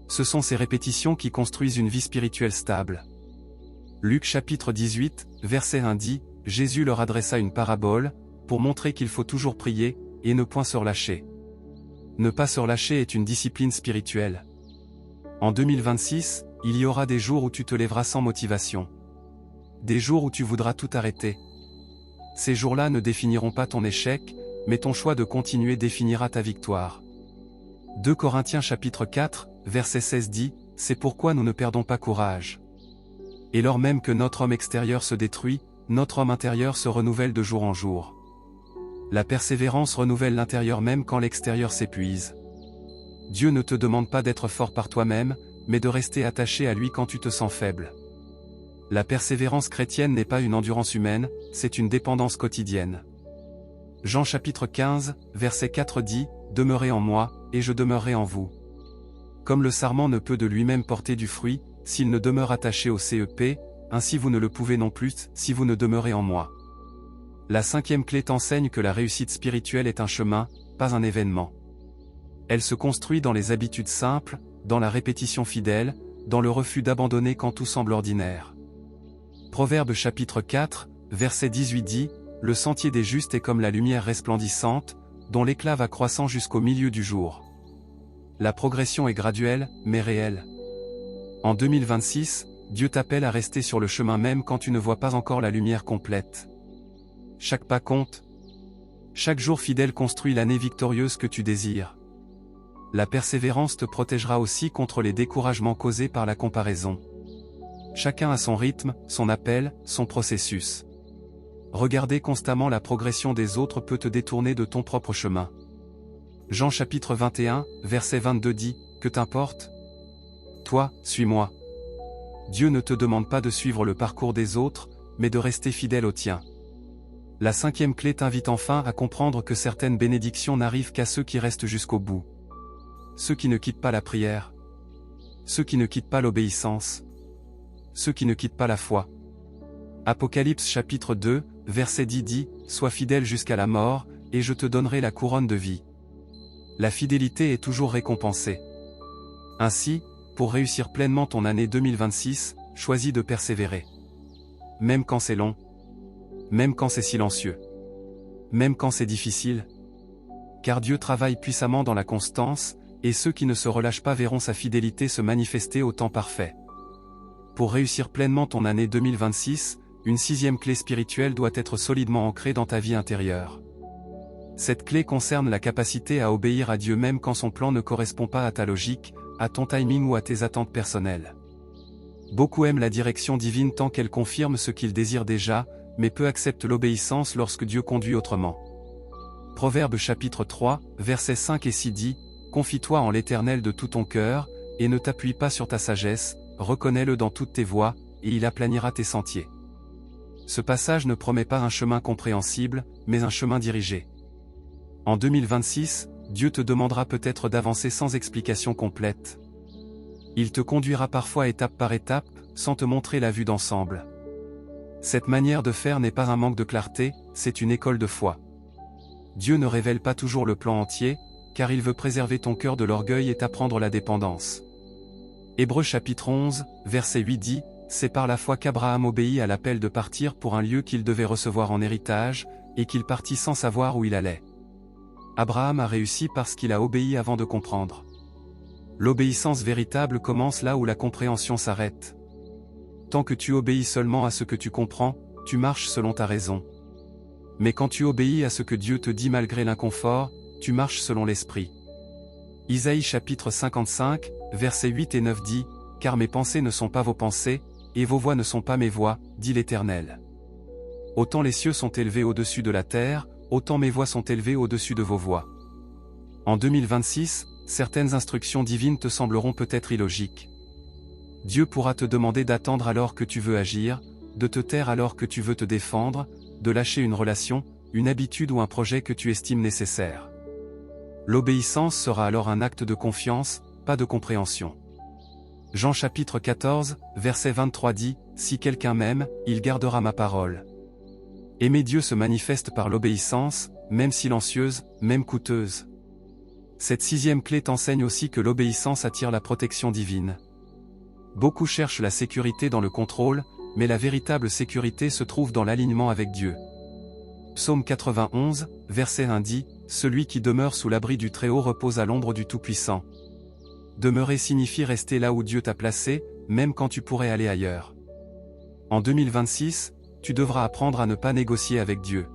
Ce sont ces répétitions qui construisent une vie spirituelle stable. Luc chapitre 18, verset 1 dit, « Jésus leur adressa une parabole, pour montrer qu'il faut toujours prier, et ne point se relâcher. » Ne pas se relâcher est une discipline spirituelle. En 2026, il y aura des jours où tu te lèveras sans motivation. Des jours où tu voudras tout arrêter. Ces jours-là ne définiront pas ton échec, mais ton choix de continuer définira ta victoire. 2 Corinthiens chapitre 4, verset 16 dit, « C'est pourquoi nous ne perdons pas courage. Et lors même que notre homme extérieur se détruit, notre homme intérieur se renouvelle de jour en jour. » La persévérance renouvelle l'intérieur même quand l'extérieur s'épuise. Dieu ne te demande pas d'être fort par toi-même, mais de rester attaché à lui quand tu te sens faible. La persévérance chrétienne n'est pas une endurance humaine, c'est une dépendance quotidienne. Jean chapitre 15, verset 4 dit, « Demeurez en moi, et je demeurerai en vous. » Comme le sarment ne peut de lui-même porter du fruit, s'il ne demeure attaché au CEP, ainsi vous ne le pouvez non plus, si vous ne demeurez en moi. La cinquième clé t'enseigne que la réussite spirituelle est un chemin, pas un événement. Elle se construit dans les habitudes simples, dans la répétition fidèle, dans le refus d'abandonner quand tout semble ordinaire. Proverbe chapitre 4, verset 18 dit, « Le sentier des justes est comme la lumière resplendissante, dont l'éclat va croissant jusqu'au milieu du jour. » La progression est graduelle, mais réelle. En 2026, Dieu t'appelle à rester sur le chemin même quand tu ne vois pas encore la lumière complète. Chaque pas compte. Chaque jour fidèle construit l'année victorieuse que tu désires. La persévérance te protégera aussi contre les découragements causés par la comparaison. Chacun a son rythme, son appel, son processus. Regarder constamment la progression des autres peut te détourner de ton propre chemin. Jean chapitre 21, verset 22 dit, « Que t'importe ? Toi, suis-moi. » Dieu ne te demande pas de suivre le parcours des autres, mais de rester fidèle au tien. La cinquième clé t'invite enfin à comprendre que certaines bénédictions n'arrivent qu'à ceux qui restent jusqu'au bout. Ceux qui ne quittent pas la prière. Ceux qui ne quittent pas l'obéissance. Ceux qui ne quittent pas la foi. Apocalypse chapitre 2, verset 10 dit, « Sois fidèle jusqu'à la mort, et je te donnerai la couronne de vie. La fidélité est toujours récompensée. Ainsi, pour réussir pleinement ton année 2026, choisis de persévérer. Même quand c'est long. Même quand c'est silencieux. Même quand c'est difficile. Car Dieu travaille puissamment dans la constance, et ceux qui ne se relâchent pas verront sa fidélité se manifester au temps parfait. Pour réussir pleinement ton année 2026, une sixième clé spirituelle doit être solidement ancrée dans ta vie intérieure. Cette clé concerne la capacité à obéir à Dieu même quand son plan ne correspond pas à ta logique, à ton timing ou à tes attentes personnelles. Beaucoup aiment la direction divine tant qu'elle confirme ce qu'ils désirent déjà, mais peu acceptent l'obéissance lorsque Dieu conduit autrement. Proverbes chapitre 3, versets 5 et 6 dit, « Confie-toi en l'Éternel de tout ton cœur, et ne t'appuie pas sur ta sagesse, reconnais-le dans toutes tes voies, et il aplanira tes sentiers. » Ce passage ne promet pas un chemin compréhensible, mais un chemin dirigé. En 2026, Dieu te demandera peut-être d'avancer sans explication complète. Il te conduira parfois étape par étape, sans te montrer la vue d'ensemble. Cette manière de faire n'est pas un manque de clarté, c'est une école de foi. Dieu ne révèle pas toujours le plan entier, car il veut préserver ton cœur de l'orgueil et t'apprendre la dépendance. Hébreux chapitre 11, verset 8 dit, « C'est par la foi qu'Abraham obéit à l'appel de partir pour un lieu qu'il devait recevoir en héritage, et qu'il partit sans savoir où il allait. » Abraham a réussi parce qu'il a obéi avant de comprendre. L'obéissance véritable commence là où la compréhension s'arrête. Tant que tu obéis seulement à ce que tu comprends, tu marches selon ta raison. Mais quand tu obéis à ce que Dieu te dit malgré l'inconfort, tu marches selon l'esprit. Isaïe chapitre 55, versets 8 et 9 dit, « Car mes pensées ne sont pas vos pensées, et vos voix ne sont pas mes voix, dit l'Éternel. Autant les cieux sont élevés au-dessus de la terre, autant mes voix sont élevées au-dessus de vos voix. » En 2026, certaines instructions divines te sembleront peut-être illogiques. Dieu pourra te demander d'attendre alors que tu veux agir, de te taire alors que tu veux te défendre, de lâcher une relation, une habitude ou un projet que tu estimes nécessaire. L'obéissance sera alors un acte de confiance, pas de compréhension. Jean chapitre 14, verset 23 dit, « Si quelqu'un m'aime, il gardera ma parole. » Aimer Dieu se manifeste par l'obéissance, même silencieuse, même coûteuse. Cette sixième clé t'enseigne aussi que l'obéissance attire la protection divine. Beaucoup cherchent la sécurité dans le contrôle, mais la véritable sécurité se trouve dans l'alignement avec Dieu. Psaume 91, verset 1 dit, « Celui qui demeure sous l'abri du Très-Haut repose à l'ombre du Tout-Puissant. » Demeurer signifie rester là où Dieu t'a placé, même quand tu pourrais aller ailleurs. En 2026, tu devras apprendre à ne pas négocier avec Dieu.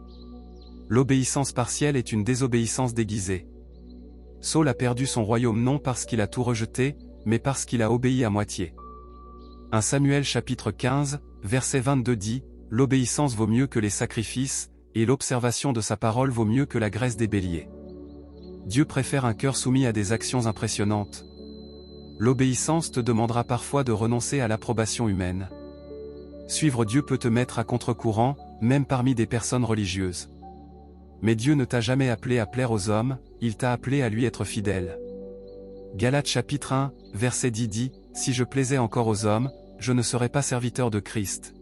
L'obéissance partielle est une désobéissance déguisée. Saül a perdu son royaume non parce qu'il a tout rejeté, mais parce qu'il a obéi à moitié. 1 Samuel chapitre 15, verset 22 dit, « L'obéissance vaut mieux que les sacrifices, et l'observation de sa parole vaut mieux que la graisse des béliers. » Dieu préfère un cœur soumis à des actions impressionnantes. L'obéissance te demandera parfois de renoncer à l'approbation humaine. Suivre Dieu peut te mettre à contre-courant, même parmi des personnes religieuses. Mais Dieu ne t'a jamais appelé à plaire aux hommes, il t'a appelé à lui être fidèle. Galates chapitre 1, verset 10 dit, « Si je plaisais encore aux hommes, je ne serais pas serviteur de Christ. »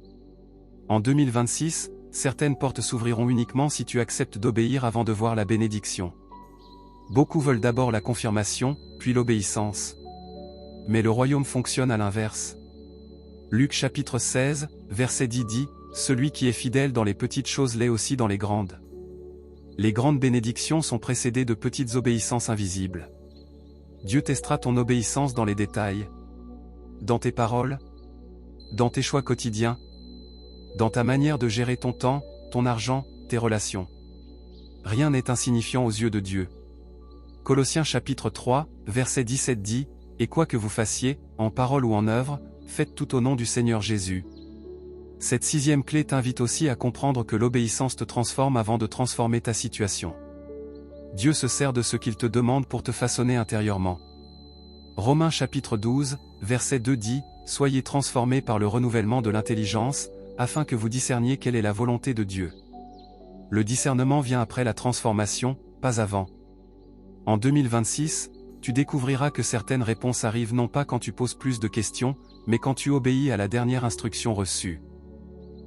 En 2026, certaines portes s'ouvriront uniquement si tu acceptes d'obéir avant de voir la bénédiction. Beaucoup veulent d'abord la confirmation, puis l'obéissance. Mais le royaume fonctionne à l'inverse. Luc chapitre 16, verset 10 dit, « Celui qui est fidèle dans les petites choses l'est aussi dans les grandes. » Les grandes bénédictions sont précédées de petites obéissances invisibles. Dieu testera ton obéissance dans les détails. Dans tes paroles, dans tes choix quotidiens, dans ta manière de gérer ton temps, ton argent, tes relations. Rien n'est insignifiant aux yeux de Dieu. Colossiens chapitre 3, verset 17 dit, « Et quoi que vous fassiez, en parole ou en œuvre, faites tout au nom du Seigneur Jésus. » Cette sixième clé t'invite aussi à comprendre que l'obéissance te transforme avant de transformer ta situation. Dieu se sert de ce qu'il te demande pour te façonner intérieurement. Romains chapitre 12, verset 2 dit, « Soyez transformés par le renouvellement de l'intelligence, afin que vous discerniez quelle est la volonté de Dieu. » Le discernement vient après la transformation, pas avant. En 2026, tu découvriras que certaines réponses arrivent non pas quand tu poses plus de questions, mais quand tu obéis à la dernière instruction reçue.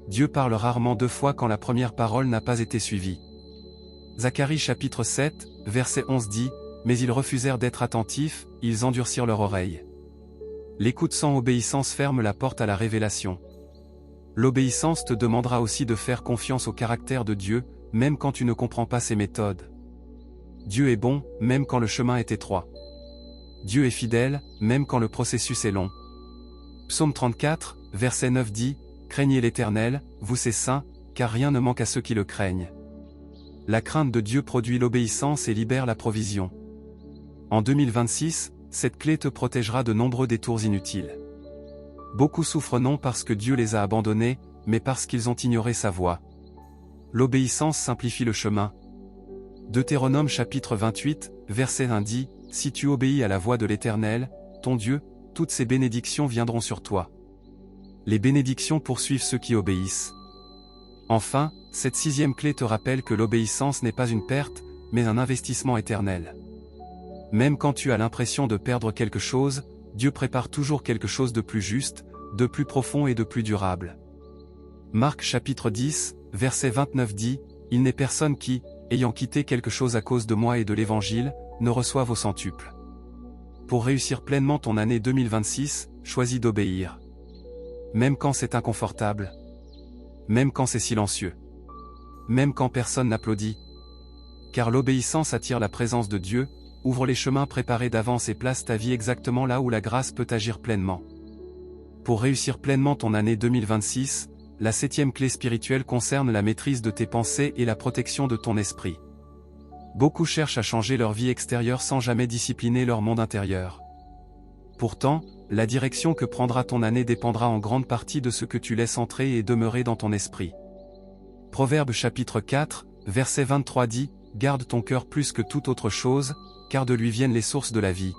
Dieu parle rarement deux fois quand la première parole n'a pas été suivie. Zacharie chapitre 7, verset 11 dit, « Mais ils refusèrent d'être attentifs, ils endurcirent leur oreille. » L'écoute sans obéissance ferme la porte à la révélation. L'obéissance te demandera aussi de faire confiance au caractère de Dieu, même quand tu ne comprends pas ses méthodes. Dieu est bon, même quand le chemin est étroit. Dieu est fidèle, même quand le processus est long. Psaume 34, verset 9 dit, « Craignez l'Éternel, vous ses saints, car rien ne manque à ceux qui le craignent. » La crainte de Dieu produit l'obéissance et libère la provision. En 2026, cette clé te protégera de nombreux détours inutiles. Beaucoup souffrent non parce que Dieu les a abandonnés, mais parce qu'ils ont ignoré sa voie. L'obéissance simplifie le chemin. Deutéronome chapitre 28, verset 1 dit, « Si tu obéis à la voix de l'Éternel, ton Dieu, toutes ces bénédictions viendront sur toi. » Les bénédictions poursuivent ceux qui obéissent. Enfin, cette 6e clé te rappelle que l'obéissance n'est pas une perte, mais un investissement éternel. Même quand tu as l'impression de perdre quelque chose, Dieu prépare toujours quelque chose de plus juste, de plus profond et de plus durable. Marc chapitre 10, verset 29 dit, « Il n'est personne qui, ayant quitté quelque chose à cause de moi et de l'Évangile, ne reçoive au centuple. » Pour réussir pleinement ton année 2026, choisis d'obéir. Même quand c'est inconfortable. Même quand c'est silencieux. Même quand personne n'applaudit. Car l'obéissance attire la présence de Dieu, ouvre les chemins préparés d'avance et place ta vie exactement là où la grâce peut agir pleinement. Pour réussir pleinement ton année 2026, la 7e clé spirituelle concerne la maîtrise de tes pensées et la protection de ton esprit. Beaucoup cherchent à changer leur vie extérieure sans jamais discipliner leur monde intérieur. Pourtant, la direction que prendra ton année dépendra en grande partie de ce que tu laisses entrer et demeurer dans ton esprit. Proverbe chapitre 4, verset 23 dit, « Garde ton cœur plus que toute autre chose, car de lui viennent les sources de la vie. »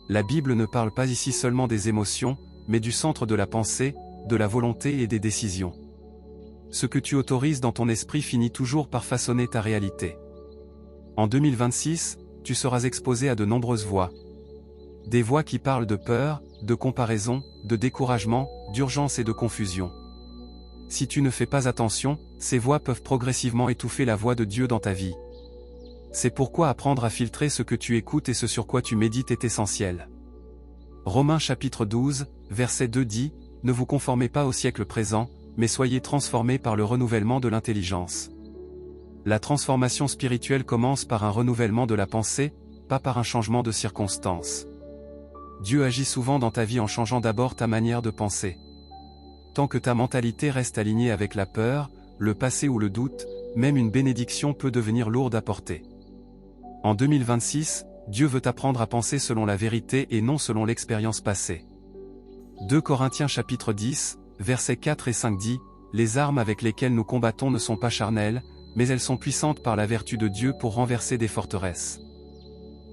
La Bible ne parle pas ici seulement des émotions, mais du centre de la pensée, de la volonté et des décisions. Ce que tu autorises dans ton esprit finit toujours par façonner ta réalité. En 2026, tu seras exposé à de nombreuses voix. Des voix qui parlent de peur, de comparaison, de découragement, d'urgence et de confusion. Si tu ne fais pas attention, ces voix peuvent progressivement étouffer la voix de Dieu dans ta vie. C'est pourquoi apprendre à filtrer ce que tu écoutes et ce sur quoi tu médites est essentiel. Romains chapitre 12, verset 2 dit, « Ne vous conformez pas au siècle présent, mais soyez transformés par le renouvellement de l'intelligence. » La transformation spirituelle commence par un renouvellement de la pensée, pas par un changement de circonstances. Dieu agit souvent dans ta vie en changeant d'abord ta manière de penser. Tant que ta mentalité reste alignée avec la peur, le passé ou le doute, même une bénédiction peut devenir lourde à porter. En 2026, Dieu veut t'apprendre à penser selon la vérité et non selon l'expérience passée. 2 Corinthiens chapitre 10, versets 4 et 5 dit, « Les armes avec lesquelles nous combattons ne sont pas charnelles, mais elles sont puissantes par la vertu de Dieu pour renverser des forteresses. »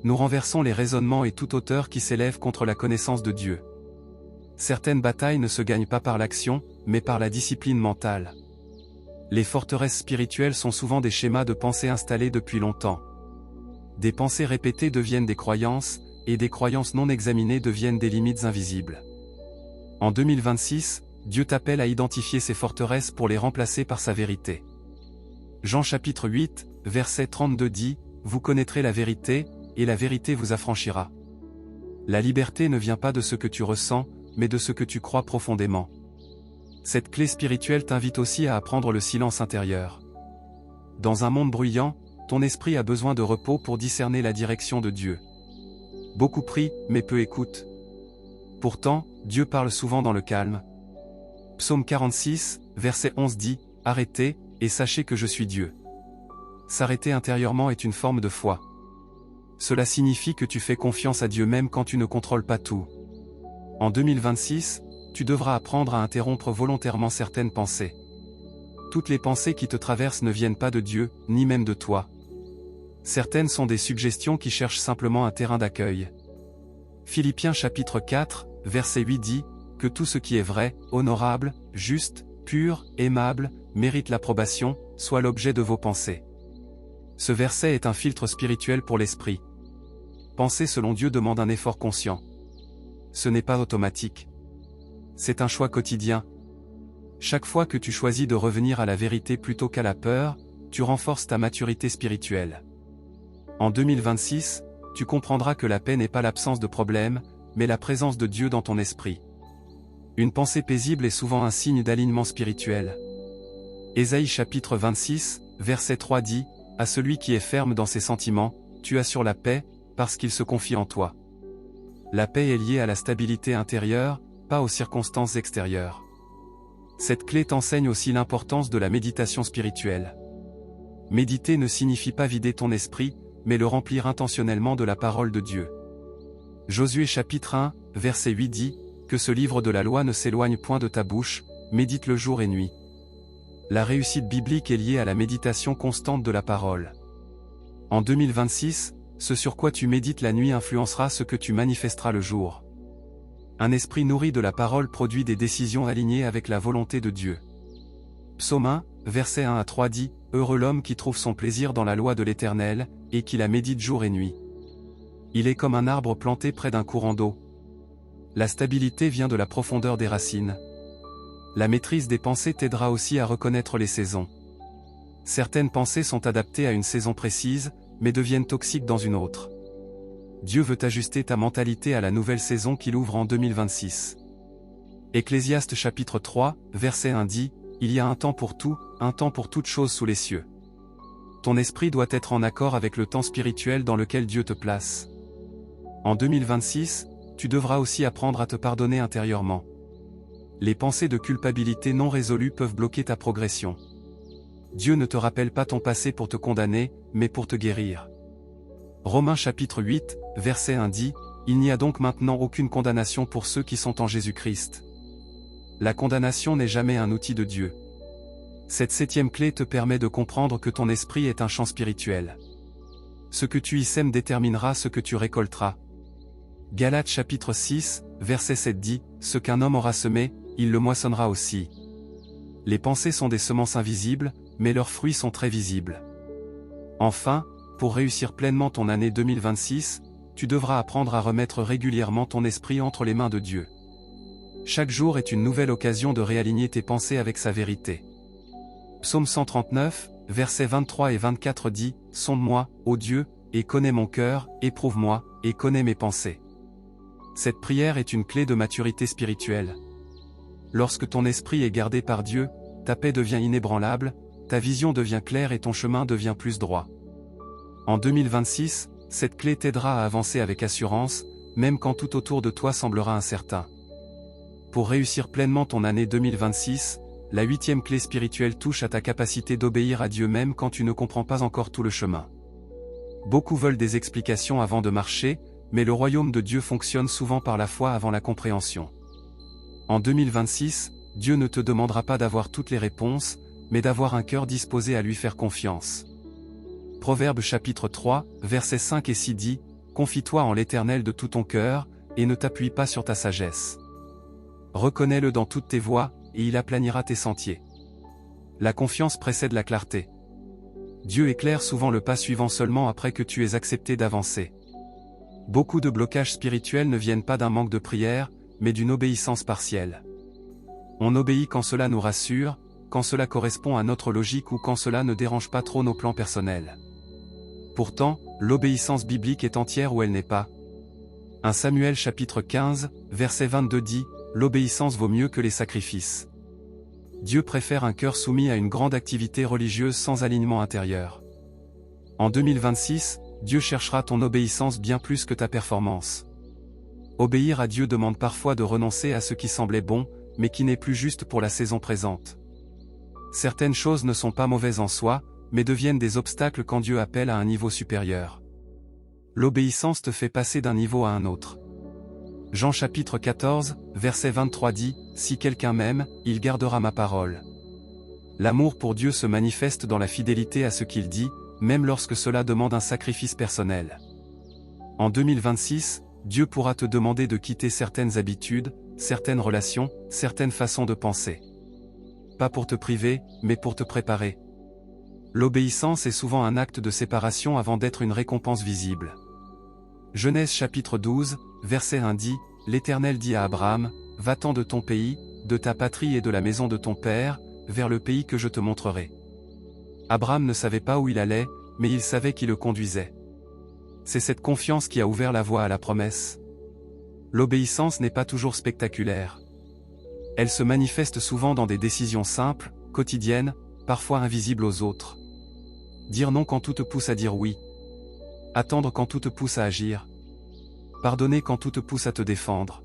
Nous renversons les raisonnements et toute hauteur qui s'élève contre la connaissance de Dieu. Certaines batailles ne se gagnent pas par l'action, mais par la discipline mentale. Les forteresses spirituelles sont souvent des schémas de pensée installés depuis longtemps. Des pensées répétées deviennent des croyances, et des croyances non examinées deviennent des limites invisibles. En 2026, Dieu t'appelle à identifier ces forteresses pour les remplacer par sa vérité. Jean chapitre 8, verset 32 dit, « Vous connaîtrez la vérité, et la vérité vous affranchira. » La liberté ne vient pas de ce que tu ressens, mais de ce que tu crois profondément. Cette clé spirituelle t'invite aussi à apprendre le silence intérieur. Dans un monde bruyant, ton esprit a besoin de repos pour discerner la direction de Dieu. Beaucoup prient, mais peu écoutent. Pourtant, Dieu parle souvent dans le calme. Psaume 46, verset 11 dit, « Arrêtez, et sachez que je suis Dieu. » S'arrêter intérieurement est une forme de foi. Cela signifie que tu fais confiance à Dieu même quand tu ne contrôles pas tout. En 2026, tu devras apprendre à interrompre volontairement certaines pensées. Toutes les pensées qui te traversent ne viennent pas de Dieu, ni même de toi. Certaines sont des suggestions qui cherchent simplement un terrain d'accueil. Philippiens chapitre 4, verset 8 dit, « Que tout ce qui est vrai, honorable, juste, pur, aimable, mérite l'approbation, soit l'objet de vos pensées. » Ce verset est un filtre spirituel pour l'esprit. Penser selon Dieu demande un effort conscient. Ce n'est pas automatique. C'est un choix quotidien. Chaque fois que tu choisis de revenir à la vérité plutôt qu'à la peur, tu renforces ta maturité spirituelle. En 2026, tu comprendras que la paix n'est pas l'absence de problèmes, mais la présence de Dieu dans ton esprit. Une pensée paisible est souvent un signe d'alignement spirituel. Ésaïe chapitre 26, verset 3 dit, « À celui qui est ferme dans ses sentiments, tu assures la paix, parce qu'il se confie en toi. » La paix est liée à la stabilité intérieure, pas aux circonstances extérieures. Cette clé t'enseigne aussi l'importance de la méditation spirituelle. Méditer ne signifie pas vider ton esprit, mais le remplir intentionnellement de la parole de Dieu. Josué chapitre 1, verset 8 dit, « Que ce livre de la loi ne s'éloigne point de ta bouche, médite le jour et nuit. » La réussite biblique est liée à la méditation constante de la parole. En 2026, ce sur quoi tu médites la nuit influencera ce que tu manifesteras le jour. Un esprit nourri de la parole produit des décisions alignées avec la volonté de Dieu. Psaume 1, versets 1 à 3 dit, « Heureux l'homme qui trouve son plaisir dans la loi de l'Éternel, et qui la médite jour et nuit. Il est comme un arbre planté près d'un courant d'eau. La stabilité vient de la profondeur des racines. La maîtrise des pensées t'aidera aussi à reconnaître les saisons. Certaines pensées sont adaptées à une saison précise, mais deviennent toxiques dans une autre. Dieu veut ajuster ta mentalité à la nouvelle saison qu'il ouvre en 2026. Ecclésiaste chapitre 3, verset 1 dit, « Il y a un temps pour tout, un temps pour toute chose sous les cieux. » Ton esprit doit être en accord avec le temps spirituel dans lequel Dieu te place. En 2026, tu devras aussi apprendre à te pardonner intérieurement. Les pensées de culpabilité non résolues peuvent bloquer ta progression. Dieu ne te rappelle pas ton passé pour te condamner, mais pour te guérir. Romains chapitre 8, verset 1 dit, « Il n'y a donc maintenant aucune condamnation pour ceux qui sont en Jésus-Christ. » La condamnation n'est jamais un outil de Dieu. Cette 7e clé te permet de comprendre que ton esprit est un champ spirituel. Ce que tu y sèmes déterminera ce que tu récolteras. Galates chapitre 6, verset 7 dit, « Ce qu'un homme aura semé, il le moissonnera aussi. » Les pensées sont des semences invisibles, mais leurs fruits sont très visibles. Enfin, pour réussir pleinement ton année 2026, tu devras apprendre à remettre régulièrement ton esprit entre les mains de Dieu. Chaque jour est une nouvelle occasion de réaligner tes pensées avec sa vérité. Psaume 139, versets 23 et 24 dit, « Sonde-moi, ô Dieu, et connais mon cœur, éprouve-moi, et connais mes pensées. » Cette prière est une clé de maturité spirituelle. Lorsque ton esprit est gardé par Dieu, ta paix devient inébranlable, ta vision devient claire et ton chemin devient plus droit. En 2026, cette clé t'aidera à avancer avec assurance, même quand tout autour de toi semblera incertain. Pour réussir pleinement ton année 2026, la 8e clé spirituelle touche à ta capacité d'obéir à Dieu même quand tu ne comprends pas encore tout le chemin. Beaucoup veulent des explications avant de marcher, mais le royaume de Dieu fonctionne souvent par la foi avant la compréhension. En 2026, Dieu ne te demandera pas d'avoir toutes les réponses, mais d'avoir un cœur disposé à lui faire confiance. Proverbe chapitre 3, versets 5 et 6 dit, « Confie-toi en l'Éternel de tout ton cœur, et ne t'appuie pas sur ta sagesse. Reconnais-le dans toutes tes voies, et il aplanira tes sentiers. » La confiance précède la clarté. Dieu éclaire souvent le pas suivant seulement après que tu aies accepté d'avancer. Beaucoup de blocages spirituels ne viennent pas d'un manque de prière, mais d'une obéissance partielle. On obéit quand cela nous rassure, quand cela correspond à notre logique ou quand cela ne dérange pas trop nos plans personnels. Pourtant, l'obéissance biblique est entière ou elle n'est pas. 1 Samuel chapitre 15, verset 22 dit, « L'obéissance vaut mieux que les sacrifices. » Dieu préfère un cœur soumis à une grande activité religieuse sans alignement intérieur. En 2026, Dieu cherchera ton obéissance bien plus que ta performance. Obéir à Dieu demande parfois de renoncer à ce qui semblait bon, mais qui n'est plus juste pour la saison présente. Certaines choses ne sont pas mauvaises en soi, mais deviennent des obstacles quand Dieu appelle à un niveau supérieur. L'obéissance te fait passer d'un niveau à un autre. Jean chapitre 14, verset 23 dit, « Si quelqu'un m'aime, il gardera ma parole. » L'amour pour Dieu se manifeste dans la fidélité à ce qu'il dit, même lorsque cela demande un sacrifice personnel. En 2026, Dieu pourra te demander de quitter certaines habitudes, certaines relations, certaines façons de penser. Pas pour te priver, mais pour te préparer. L'obéissance est souvent un acte de séparation avant d'être une récompense visible. Genèse chapitre 12, verset 1 dit, « L'Éternel dit à Abraham, va-t'en de ton pays, de ta patrie et de la maison de ton père, vers le pays que je te montrerai. Abraham ne savait pas où il allait, mais il savait qui le conduisait. C'est cette confiance qui a ouvert la voie à la promesse. L'obéissance n'est pas toujours spectaculaire. Elle se manifeste souvent dans des décisions simples, quotidiennes, parfois invisibles aux autres. Dire non quand tout te pousse à dire oui. Attendre quand tout te pousse à agir. Pardonner quand tout te pousse à te défendre.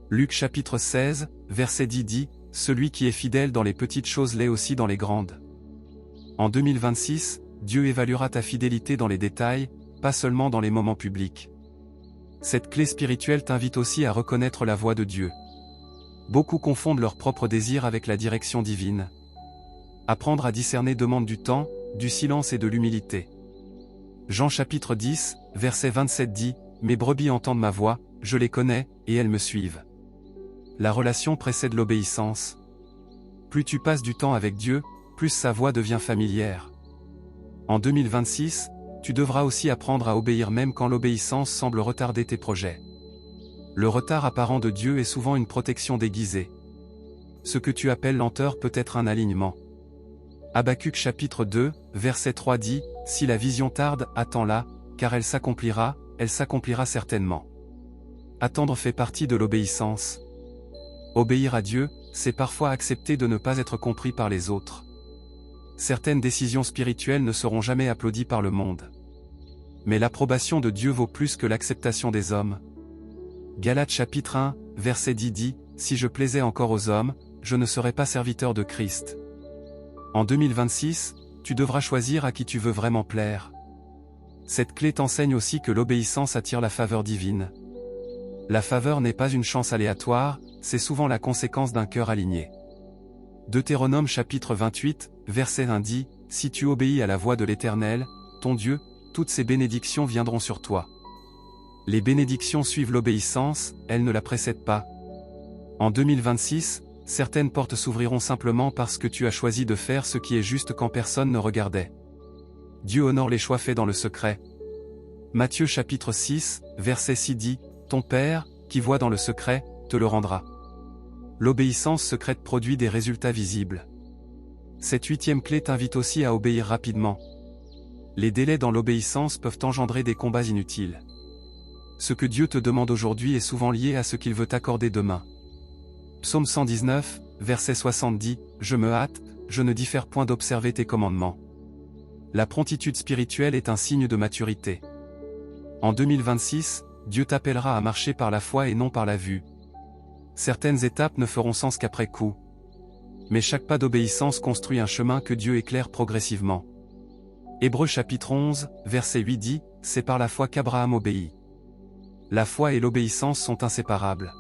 Luc chapitre 16, verset 10 dit, « Celui qui est fidèle dans les petites choses l'est aussi dans les grandes. » En 2026, Dieu évaluera ta fidélité dans les détails, pas seulement dans les moments publics. Cette clé spirituelle t'invite aussi à reconnaître la voix de Dieu. Beaucoup confondent leur propre désir avec la direction divine. Apprendre à discerner demande du temps, du silence et de l'humilité. Jean chapitre 10, verset 27 dit, « Mes brebis entendent ma voix, je les connais, et elles me suivent. » La relation précède l'obéissance. Plus tu passes du temps avec Dieu, plus sa voix devient familière. En 2026, tu devras aussi apprendre à obéir même quand l'obéissance semble retarder tes projets. Le retard apparent de Dieu est souvent une protection déguisée. Ce que tu appelles lenteur peut être un alignement. Habacuc chapitre 2, verset 3 dit, « Si la vision tarde, attends-la, car elle s'accomplira certainement. » Attendre fait partie de l'obéissance. Obéir à Dieu, c'est parfois accepter de ne pas être compris par les autres. Certaines décisions spirituelles ne seront jamais applaudies par le monde. Mais l'approbation de Dieu vaut plus que l'acceptation des hommes. Galates chapitre 1, verset 10 dit, « Si je plaisais encore aux hommes, je ne serais pas serviteur de Christ. » En 2026, tu devras choisir à qui tu veux vraiment plaire. Cette clé t'enseigne aussi que l'obéissance attire la faveur divine. La faveur n'est pas une chance aléatoire, c'est souvent la conséquence d'un cœur aligné. Deutéronome chapitre 28, verset 1 dit, « Si tu obéis à la voix de l'Éternel, ton Dieu, toutes ces bénédictions viendront sur toi. » Les bénédictions suivent l'obéissance, elles ne la précèdent pas. En 2026, certaines portes s'ouvriront simplement parce que tu as choisi de faire ce qui est juste quand personne ne regardait. Dieu honore les choix faits dans le secret. Matthieu chapitre 6, verset 6 dit, « Ton Père, qui voit dans le secret, te le rendra. » L'obéissance secrète produit des résultats visibles. Cette 8e clé t'invite aussi à obéir rapidement. Les délais dans l'obéissance peuvent engendrer des combats inutiles. Ce que Dieu te demande aujourd'hui est souvent lié à ce qu'il veut t'accorder demain. Psaume 119, verset 70, « Je me hâte, je ne diffère point d'observer tes commandements. » La promptitude spirituelle est un signe de maturité. En 2026, Dieu t'appellera à marcher par la foi et non par la vue. Certaines étapes ne feront sens qu'après coup. Mais chaque pas d'obéissance construit un chemin que Dieu éclaire progressivement. Hébreux chapitre 11, verset 8 dit, « C'est par la foi qu'Abraham obéit. » La foi et l'obéissance sont inséparables.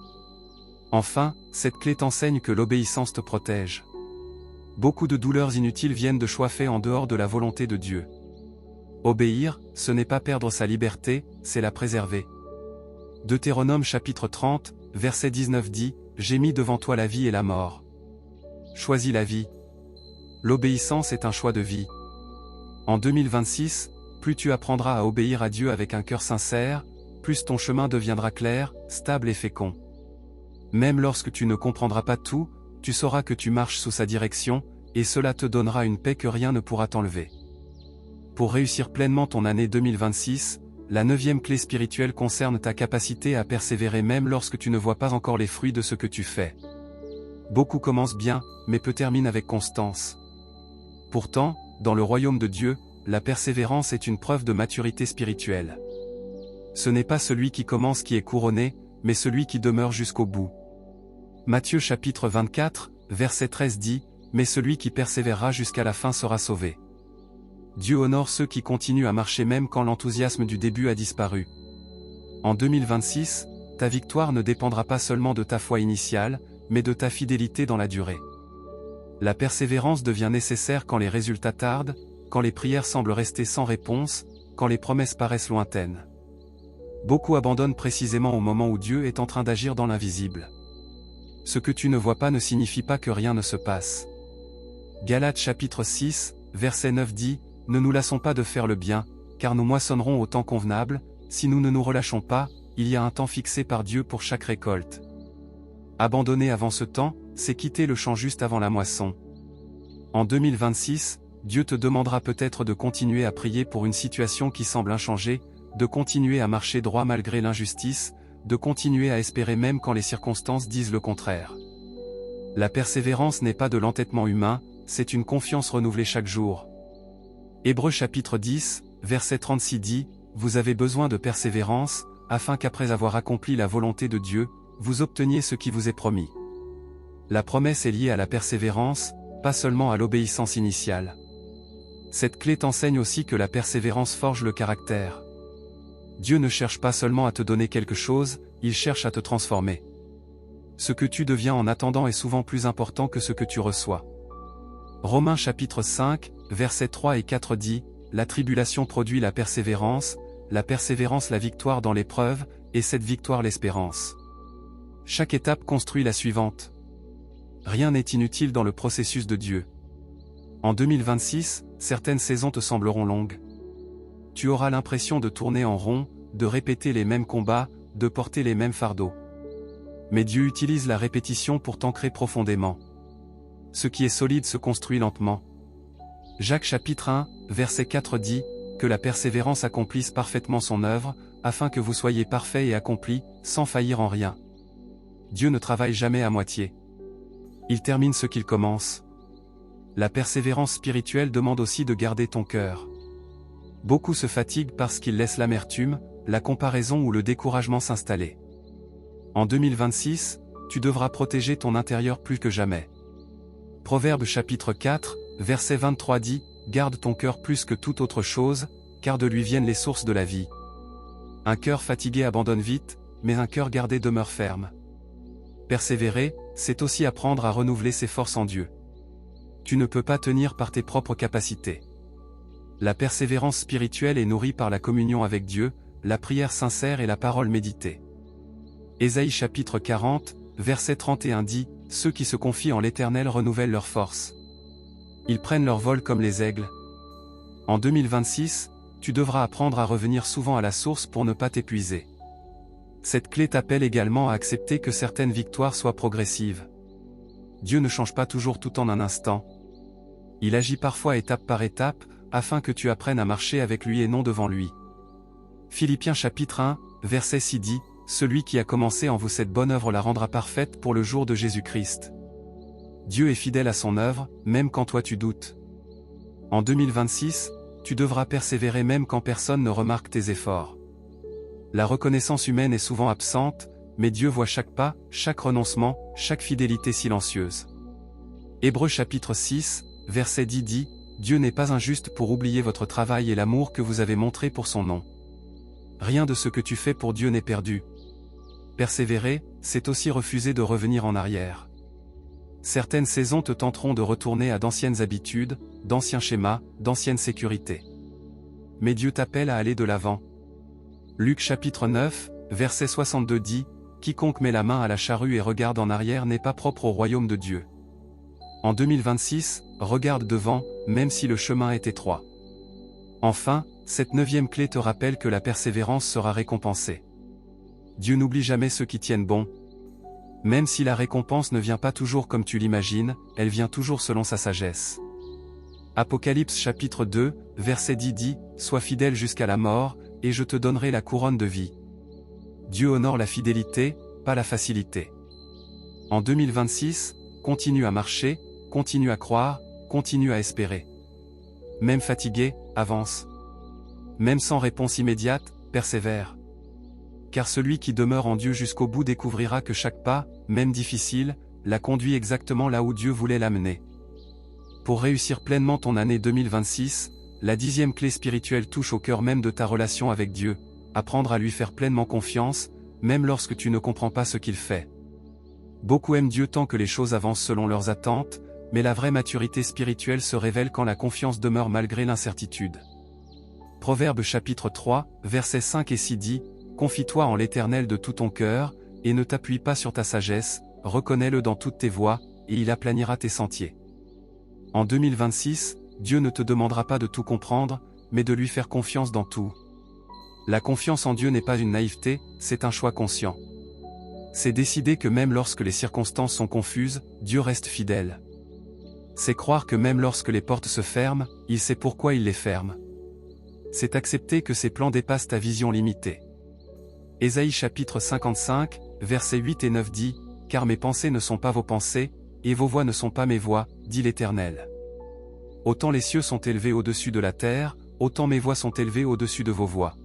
Enfin, cette clé t'enseigne que l'obéissance te protège. Beaucoup de douleurs inutiles viennent de choix faits en dehors de la volonté de Dieu. Obéir, ce n'est pas perdre sa liberté, c'est la préserver. Deutéronome chapitre 30, verset 19 dit, « J'ai mis devant toi la vie et la mort. » Choisis la vie. L'obéissance est un choix de vie. En 2026, plus tu apprendras à obéir à Dieu avec un cœur sincère, plus ton chemin deviendra clair, stable et fécond. Même lorsque tu ne comprendras pas tout, tu sauras que tu marches sous sa direction, et cela te donnera une paix que rien ne pourra t'enlever. Pour réussir pleinement ton année 2026, la 9e clé spirituelle concerne ta capacité à persévérer même lorsque tu ne vois pas encore les fruits de ce que tu fais. Beaucoup commencent bien, mais peu terminent avec constance. Pourtant, dans le royaume de Dieu, la persévérance est une preuve de maturité spirituelle. Ce n'est pas celui qui commence qui est couronné, mais celui qui demeure jusqu'au bout. Matthieu chapitre 24, verset 13 dit, « Mais celui qui persévérera jusqu'à la fin sera sauvé. » Dieu honore ceux qui continuent à marcher même quand l'enthousiasme du début a disparu. En 2026, ta victoire ne dépendra pas seulement de ta foi initiale, mais de ta fidélité dans la durée. La persévérance devient nécessaire quand les résultats tardent, quand les prières semblent rester sans réponse, quand les promesses paraissent lointaines. Beaucoup abandonnent précisément au moment où Dieu est en train d'agir dans l'invisible. Ce que tu ne vois pas ne signifie pas que rien ne se passe. Galates chapitre 6, verset 9 dit, « Ne nous lassons pas de faire le bien, car nous moissonnerons au temps convenable, si nous ne nous relâchons pas, il y a un temps fixé par Dieu pour chaque récolte. » Abandonner avant ce temps, c'est quitter le champ juste avant la moisson. En 2026, Dieu te demandera peut-être de continuer à prier pour une situation qui semble inchangée, de continuer à marcher droit malgré l'injustice, de continuer à espérer même quand les circonstances disent le contraire. La persévérance n'est pas de l'entêtement humain, c'est une confiance renouvelée chaque jour. Hébreux chapitre 10, verset 36 dit, « Vous avez besoin de persévérance, afin qu'après avoir accompli la volonté de Dieu, vous obteniez ce qui vous est promis. » La promesse est liée à la persévérance, pas seulement à l'obéissance initiale. Cette clé t'enseigne aussi que la persévérance forge le caractère. Dieu ne cherche pas seulement à te donner quelque chose, il cherche à te transformer. Ce que tu deviens en attendant est souvent plus important que ce que tu reçois. Romains chapitre 5, versets 3 et 4 dit, « La tribulation produit la persévérance la victoire dans l'épreuve, et cette victoire l'espérance. » Chaque étape construit la suivante. Rien n'est inutile dans le processus de Dieu. En 2026, certaines saisons te sembleront longues. Tu auras l'impression de tourner en rond, de répéter les mêmes combats, de porter les mêmes fardeaux. Mais Dieu utilise la répétition pour t'ancrer profondément. Ce qui est solide se construit lentement. Jacques chapitre 1, verset 4 dit, « Que la persévérance accomplisse parfaitement son œuvre, afin que vous soyez parfaits et accomplis, sans faillir en rien. » Dieu ne travaille jamais à moitié. Il termine ce qu'il commence. La persévérance spirituelle demande aussi de garder ton cœur. Beaucoup se fatiguent parce qu'ils laissent l'amertume, la comparaison ou le découragement s'installer. En 2026, tu devras protéger ton intérieur plus que jamais. Proverbe chapitre 4, verset 23 dit, « Garde ton cœur plus que toute autre chose, car de lui viennent les sources de la vie. » Un cœur fatigué abandonne vite, mais un cœur gardé demeure ferme. Persévérer, c'est aussi apprendre à renouveler ses forces en Dieu. Tu ne peux pas tenir par tes propres capacités. La persévérance spirituelle est nourrie par la communion avec Dieu, la prière sincère et la parole méditée. Ésaïe chapitre 40, verset 31 dit, « Ceux qui se confient en l'Éternel renouvellent leurs forces. Ils prennent leur vol comme les aigles. » En 2026, tu devras apprendre à revenir souvent à la source pour ne pas t'épuiser. Cette clé t'appelle également à accepter que certaines victoires soient progressives. Dieu ne change pas toujours tout en un instant. Il agit parfois étape par étape, afin que tu apprennes à marcher avec lui et non devant lui. Philippiens chapitre 1, verset 6 dit, « Celui qui a commencé en vous cette bonne œuvre la rendra parfaite pour le jour de Jésus-Christ. » Dieu est fidèle à son œuvre, même quand toi tu doutes. En 2026, tu devras persévérer même quand personne ne remarque tes efforts. La reconnaissance humaine est souvent absente, mais Dieu voit chaque pas, chaque renoncement, chaque fidélité silencieuse. Hébreux chapitre 6, verset 10 dit, « Dieu n'est pas injuste pour oublier votre travail et l'amour que vous avez montré pour son nom. » Rien de ce que tu fais pour Dieu n'est perdu. Persévérer, c'est aussi refuser de revenir en arrière. Certaines saisons te tenteront de retourner à d'anciennes habitudes, d'anciens schémas, d'anciennes sécurités. Mais Dieu t'appelle à aller de l'avant. Luc chapitre 9, verset 62 dit, « Quiconque met la main à la charrue et regarde en arrière n'est pas propre au royaume de Dieu. » En 2026, regarde devant, même si le chemin est étroit. Enfin, cette 9e clé te rappelle que la persévérance sera récompensée. Dieu n'oublie jamais ceux qui tiennent bon. Même si la récompense ne vient pas toujours comme tu l'imagines, elle vient toujours selon sa sagesse. Apocalypse chapitre 2, verset 10 dit, « Sois fidèle jusqu'à la mort, et je te donnerai la couronne de vie. » Dieu honore la fidélité, pas la facilité. En 2026, continue à marcher, continue à croire, continue à espérer. Même fatigué, avance. Même sans réponse immédiate, persévère. Car celui qui demeure en Dieu jusqu'au bout découvrira que chaque pas, même difficile, l'a conduit exactement là où Dieu voulait l'amener. Pour réussir pleinement ton année 2026, la 10e clé spirituelle touche au cœur même de ta relation avec Dieu, apprendre à lui faire pleinement confiance, même lorsque tu ne comprends pas ce qu'il fait. Beaucoup aiment Dieu tant que les choses avancent selon leurs attentes, mais la vraie maturité spirituelle se révèle quand la confiance demeure malgré l'incertitude. Proverbe chapitre 3, versets 5 et 6 dit, « Confie-toi en l'Éternel de tout ton cœur, et ne t'appuie pas sur ta sagesse, reconnais-le dans toutes tes voies, et il aplanira tes sentiers. » En 2026, Dieu ne te demandera pas de tout comprendre, mais de lui faire confiance dans tout. La confiance en Dieu n'est pas une naïveté, c'est un choix conscient. C'est décider que même lorsque les circonstances sont confuses, Dieu reste fidèle. C'est croire que même lorsque les portes se ferment, il sait pourquoi il les ferme. C'est accepter que ses plans dépassent ta vision limitée. Ésaïe chapitre 55, versets 8 et 9 dit, « Car mes pensées ne sont pas vos pensées, et vos voix ne sont pas mes voix, dit l'Éternel. Autant les cieux sont élevés au-dessus de la terre, autant mes voix sont élevées au-dessus de vos voix. »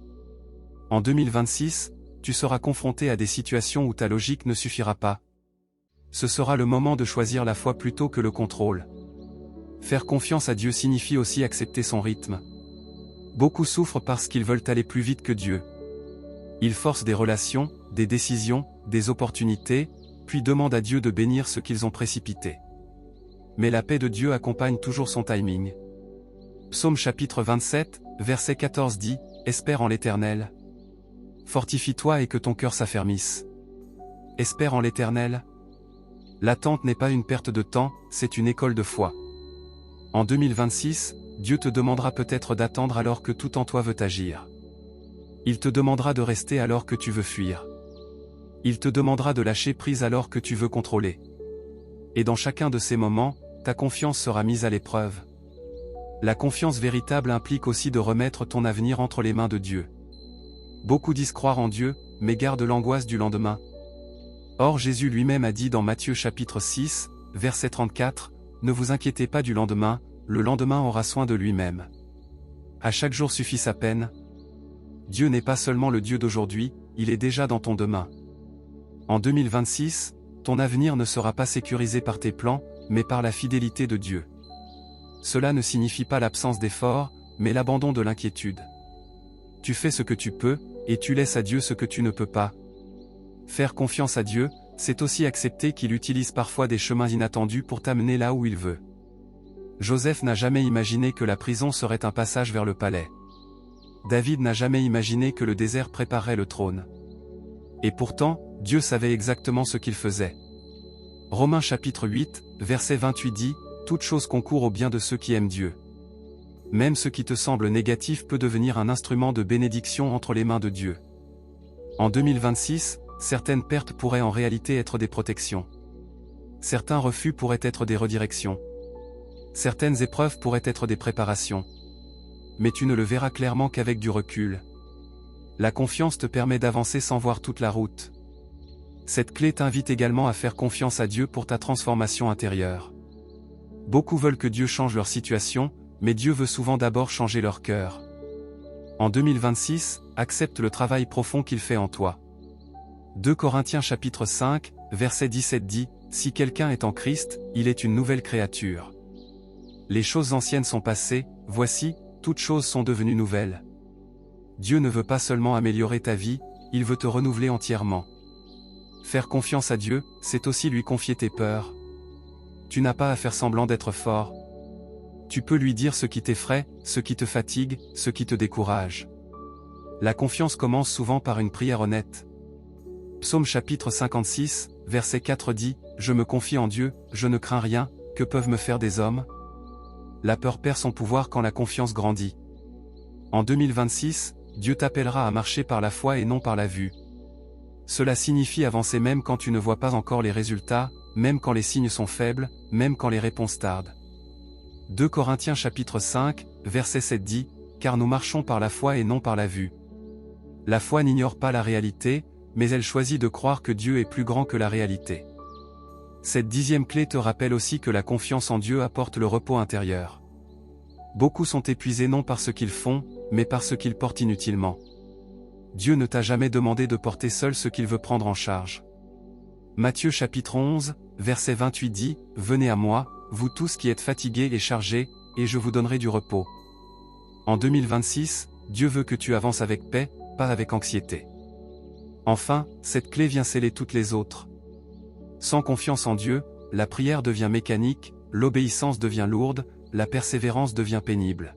En 2026, tu seras confronté à des situations où ta logique ne suffira pas. Ce sera le moment de choisir la foi plutôt que le contrôle. Faire confiance à Dieu signifie aussi accepter son rythme. Beaucoup souffrent parce qu'ils veulent aller plus vite que Dieu. Ils forcent des relations, des décisions, des opportunités, puis demandent à Dieu de bénir ce qu'ils ont précipité. Mais la paix de Dieu accompagne toujours son timing. Psaume chapitre 27, verset 14 dit, « Espère en l'Éternel. Fortifie-toi et que ton cœur s'affermisse. » Espère en l'Éternel. L'attente n'est pas une perte de temps, c'est une école de foi. En 2026, Dieu te demandera peut-être d'attendre alors que tout en toi veut agir. Il te demandera de rester alors que tu veux fuir. Il te demandera de lâcher prise alors que tu veux contrôler. Et dans chacun de ces moments, ta confiance sera mise à l'épreuve. La confiance véritable implique aussi de remettre ton avenir entre les mains de Dieu. Beaucoup disent croire en Dieu, mais gardent l'angoisse du lendemain. Or Jésus lui-même a dit dans Matthieu chapitre 6, verset 34, « Ne vous inquiétez pas du lendemain, le lendemain aura soin de lui-même. » À chaque jour suffit sa peine. Dieu n'est pas seulement le Dieu d'aujourd'hui, il est déjà dans ton demain. En 2026, ton avenir ne sera pas sécurisé par tes plans, mais par la fidélité de Dieu. Cela ne signifie pas l'absence d'effort, mais l'abandon de l'inquiétude. Tu fais ce que tu peux, et tu laisses à Dieu ce que tu ne peux pas. Faire confiance à Dieu, c'est aussi accepter qu'il utilise parfois des chemins inattendus pour t'amener là où il veut. Joseph n'a jamais imaginé que la prison serait un passage vers le palais. David n'a jamais imaginé que le désert préparerait le trône. Et pourtant, Dieu savait exactement ce qu'il faisait. Romains chapitre 8, verset 28 dit, « Toute chose concourt au bien de ceux qui aiment Dieu. » Même ce qui te semble négatif peut devenir un instrument de bénédiction entre les mains de Dieu. En 2026, certaines pertes pourraient en réalité être des protections. Certains refus pourraient être des redirections. Certaines épreuves pourraient être des préparations. Mais tu ne le verras clairement qu'avec du recul. La confiance te permet d'avancer sans voir toute la route. Cette clé t'invite également à faire confiance à Dieu pour ta transformation intérieure. Beaucoup veulent que Dieu change leur situation, mais Dieu veut souvent d'abord changer leur cœur. En 2026, accepte le travail profond qu'il fait en toi. 2 Corinthiens chapitre 5, verset 17 dit, « Si quelqu'un est en Christ, il est une nouvelle créature. Les choses anciennes sont passées, voici, toutes choses sont devenues nouvelles. » Dieu ne veut pas seulement améliorer ta vie, il veut te renouveler entièrement. Faire confiance à Dieu, c'est aussi lui confier tes peurs. Tu n'as pas à faire semblant d'être fort. Tu peux lui dire ce qui t'effraie, ce qui te fatigue, ce qui te décourage. La confiance commence souvent par une prière honnête. Psaume chapitre 56, verset 4 dit, « Je me confie en Dieu, je ne crains rien, que peuvent me faire des hommes ?» La peur perd son pouvoir quand la confiance grandit. En 2026, Dieu t'appellera à marcher par la foi et non par la vue. Cela signifie avancer même quand tu ne vois pas encore les résultats, même quand les signes sont faibles, même quand les réponses tardent. 2 Corinthiens chapitre 5, verset 7 dit, « Car nous marchons par la foi et non par la vue. » La foi n'ignore pas la réalité, mais elle choisit de croire que Dieu est plus grand que la réalité. Cette 10e clé te rappelle aussi que la confiance en Dieu apporte le repos intérieur. Beaucoup sont épuisés non par ce qu'ils font, mais par ce qu'ils portent inutilement. Dieu ne t'a jamais demandé de porter seul ce qu'il veut prendre en charge. Matthieu chapitre 11, verset 28 dit, « Venez à moi, vous tous qui êtes fatigués et chargés, et je vous donnerai du repos. » En 2026, Dieu veut que tu avances avec paix, pas avec anxiété. Enfin, cette clé vient sceller toutes les autres. Sans confiance en Dieu, la prière devient mécanique, l'obéissance devient lourde, la persévérance devient pénible.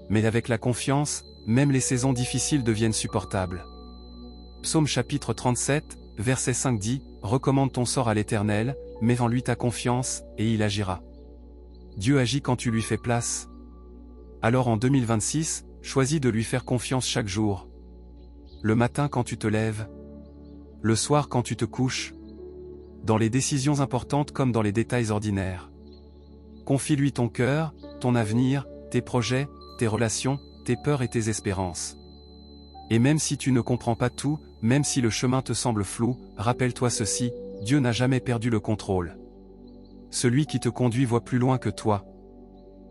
Mais avec la confiance, même les saisons difficiles deviennent supportables. Psaume chapitre 37, verset 5 dit, « Recommande ton sort à l'Éternel, mets en lui ta confiance, et il agira. » Dieu agit quand tu lui fais place. Alors en 2026, choisis de lui faire confiance chaque jour. Le matin quand tu te lèves. Le soir quand tu te couches. Dans les décisions importantes comme dans les détails ordinaires. Confie-lui ton cœur, ton avenir, tes projets, tes relations, tes peurs et tes espérances. Et même si tu ne comprends pas tout, même si le chemin te semble flou, rappelle-toi ceci, Dieu n'a jamais perdu le contrôle. Celui qui te conduit voit plus loin que toi.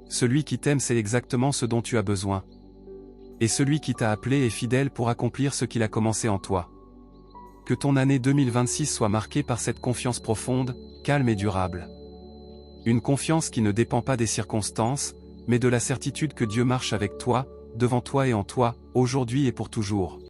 Celui qui t'aime sait exactement ce dont tu as besoin. Et celui qui t'a appelé est fidèle pour accomplir ce qu'il a commencé en toi. Que ton année 2026 soit marquée par cette confiance profonde, calme et durable. Une confiance qui ne dépend pas des circonstances, mais de la certitude que Dieu marche avec toi, devant toi et en toi, aujourd'hui et pour toujours.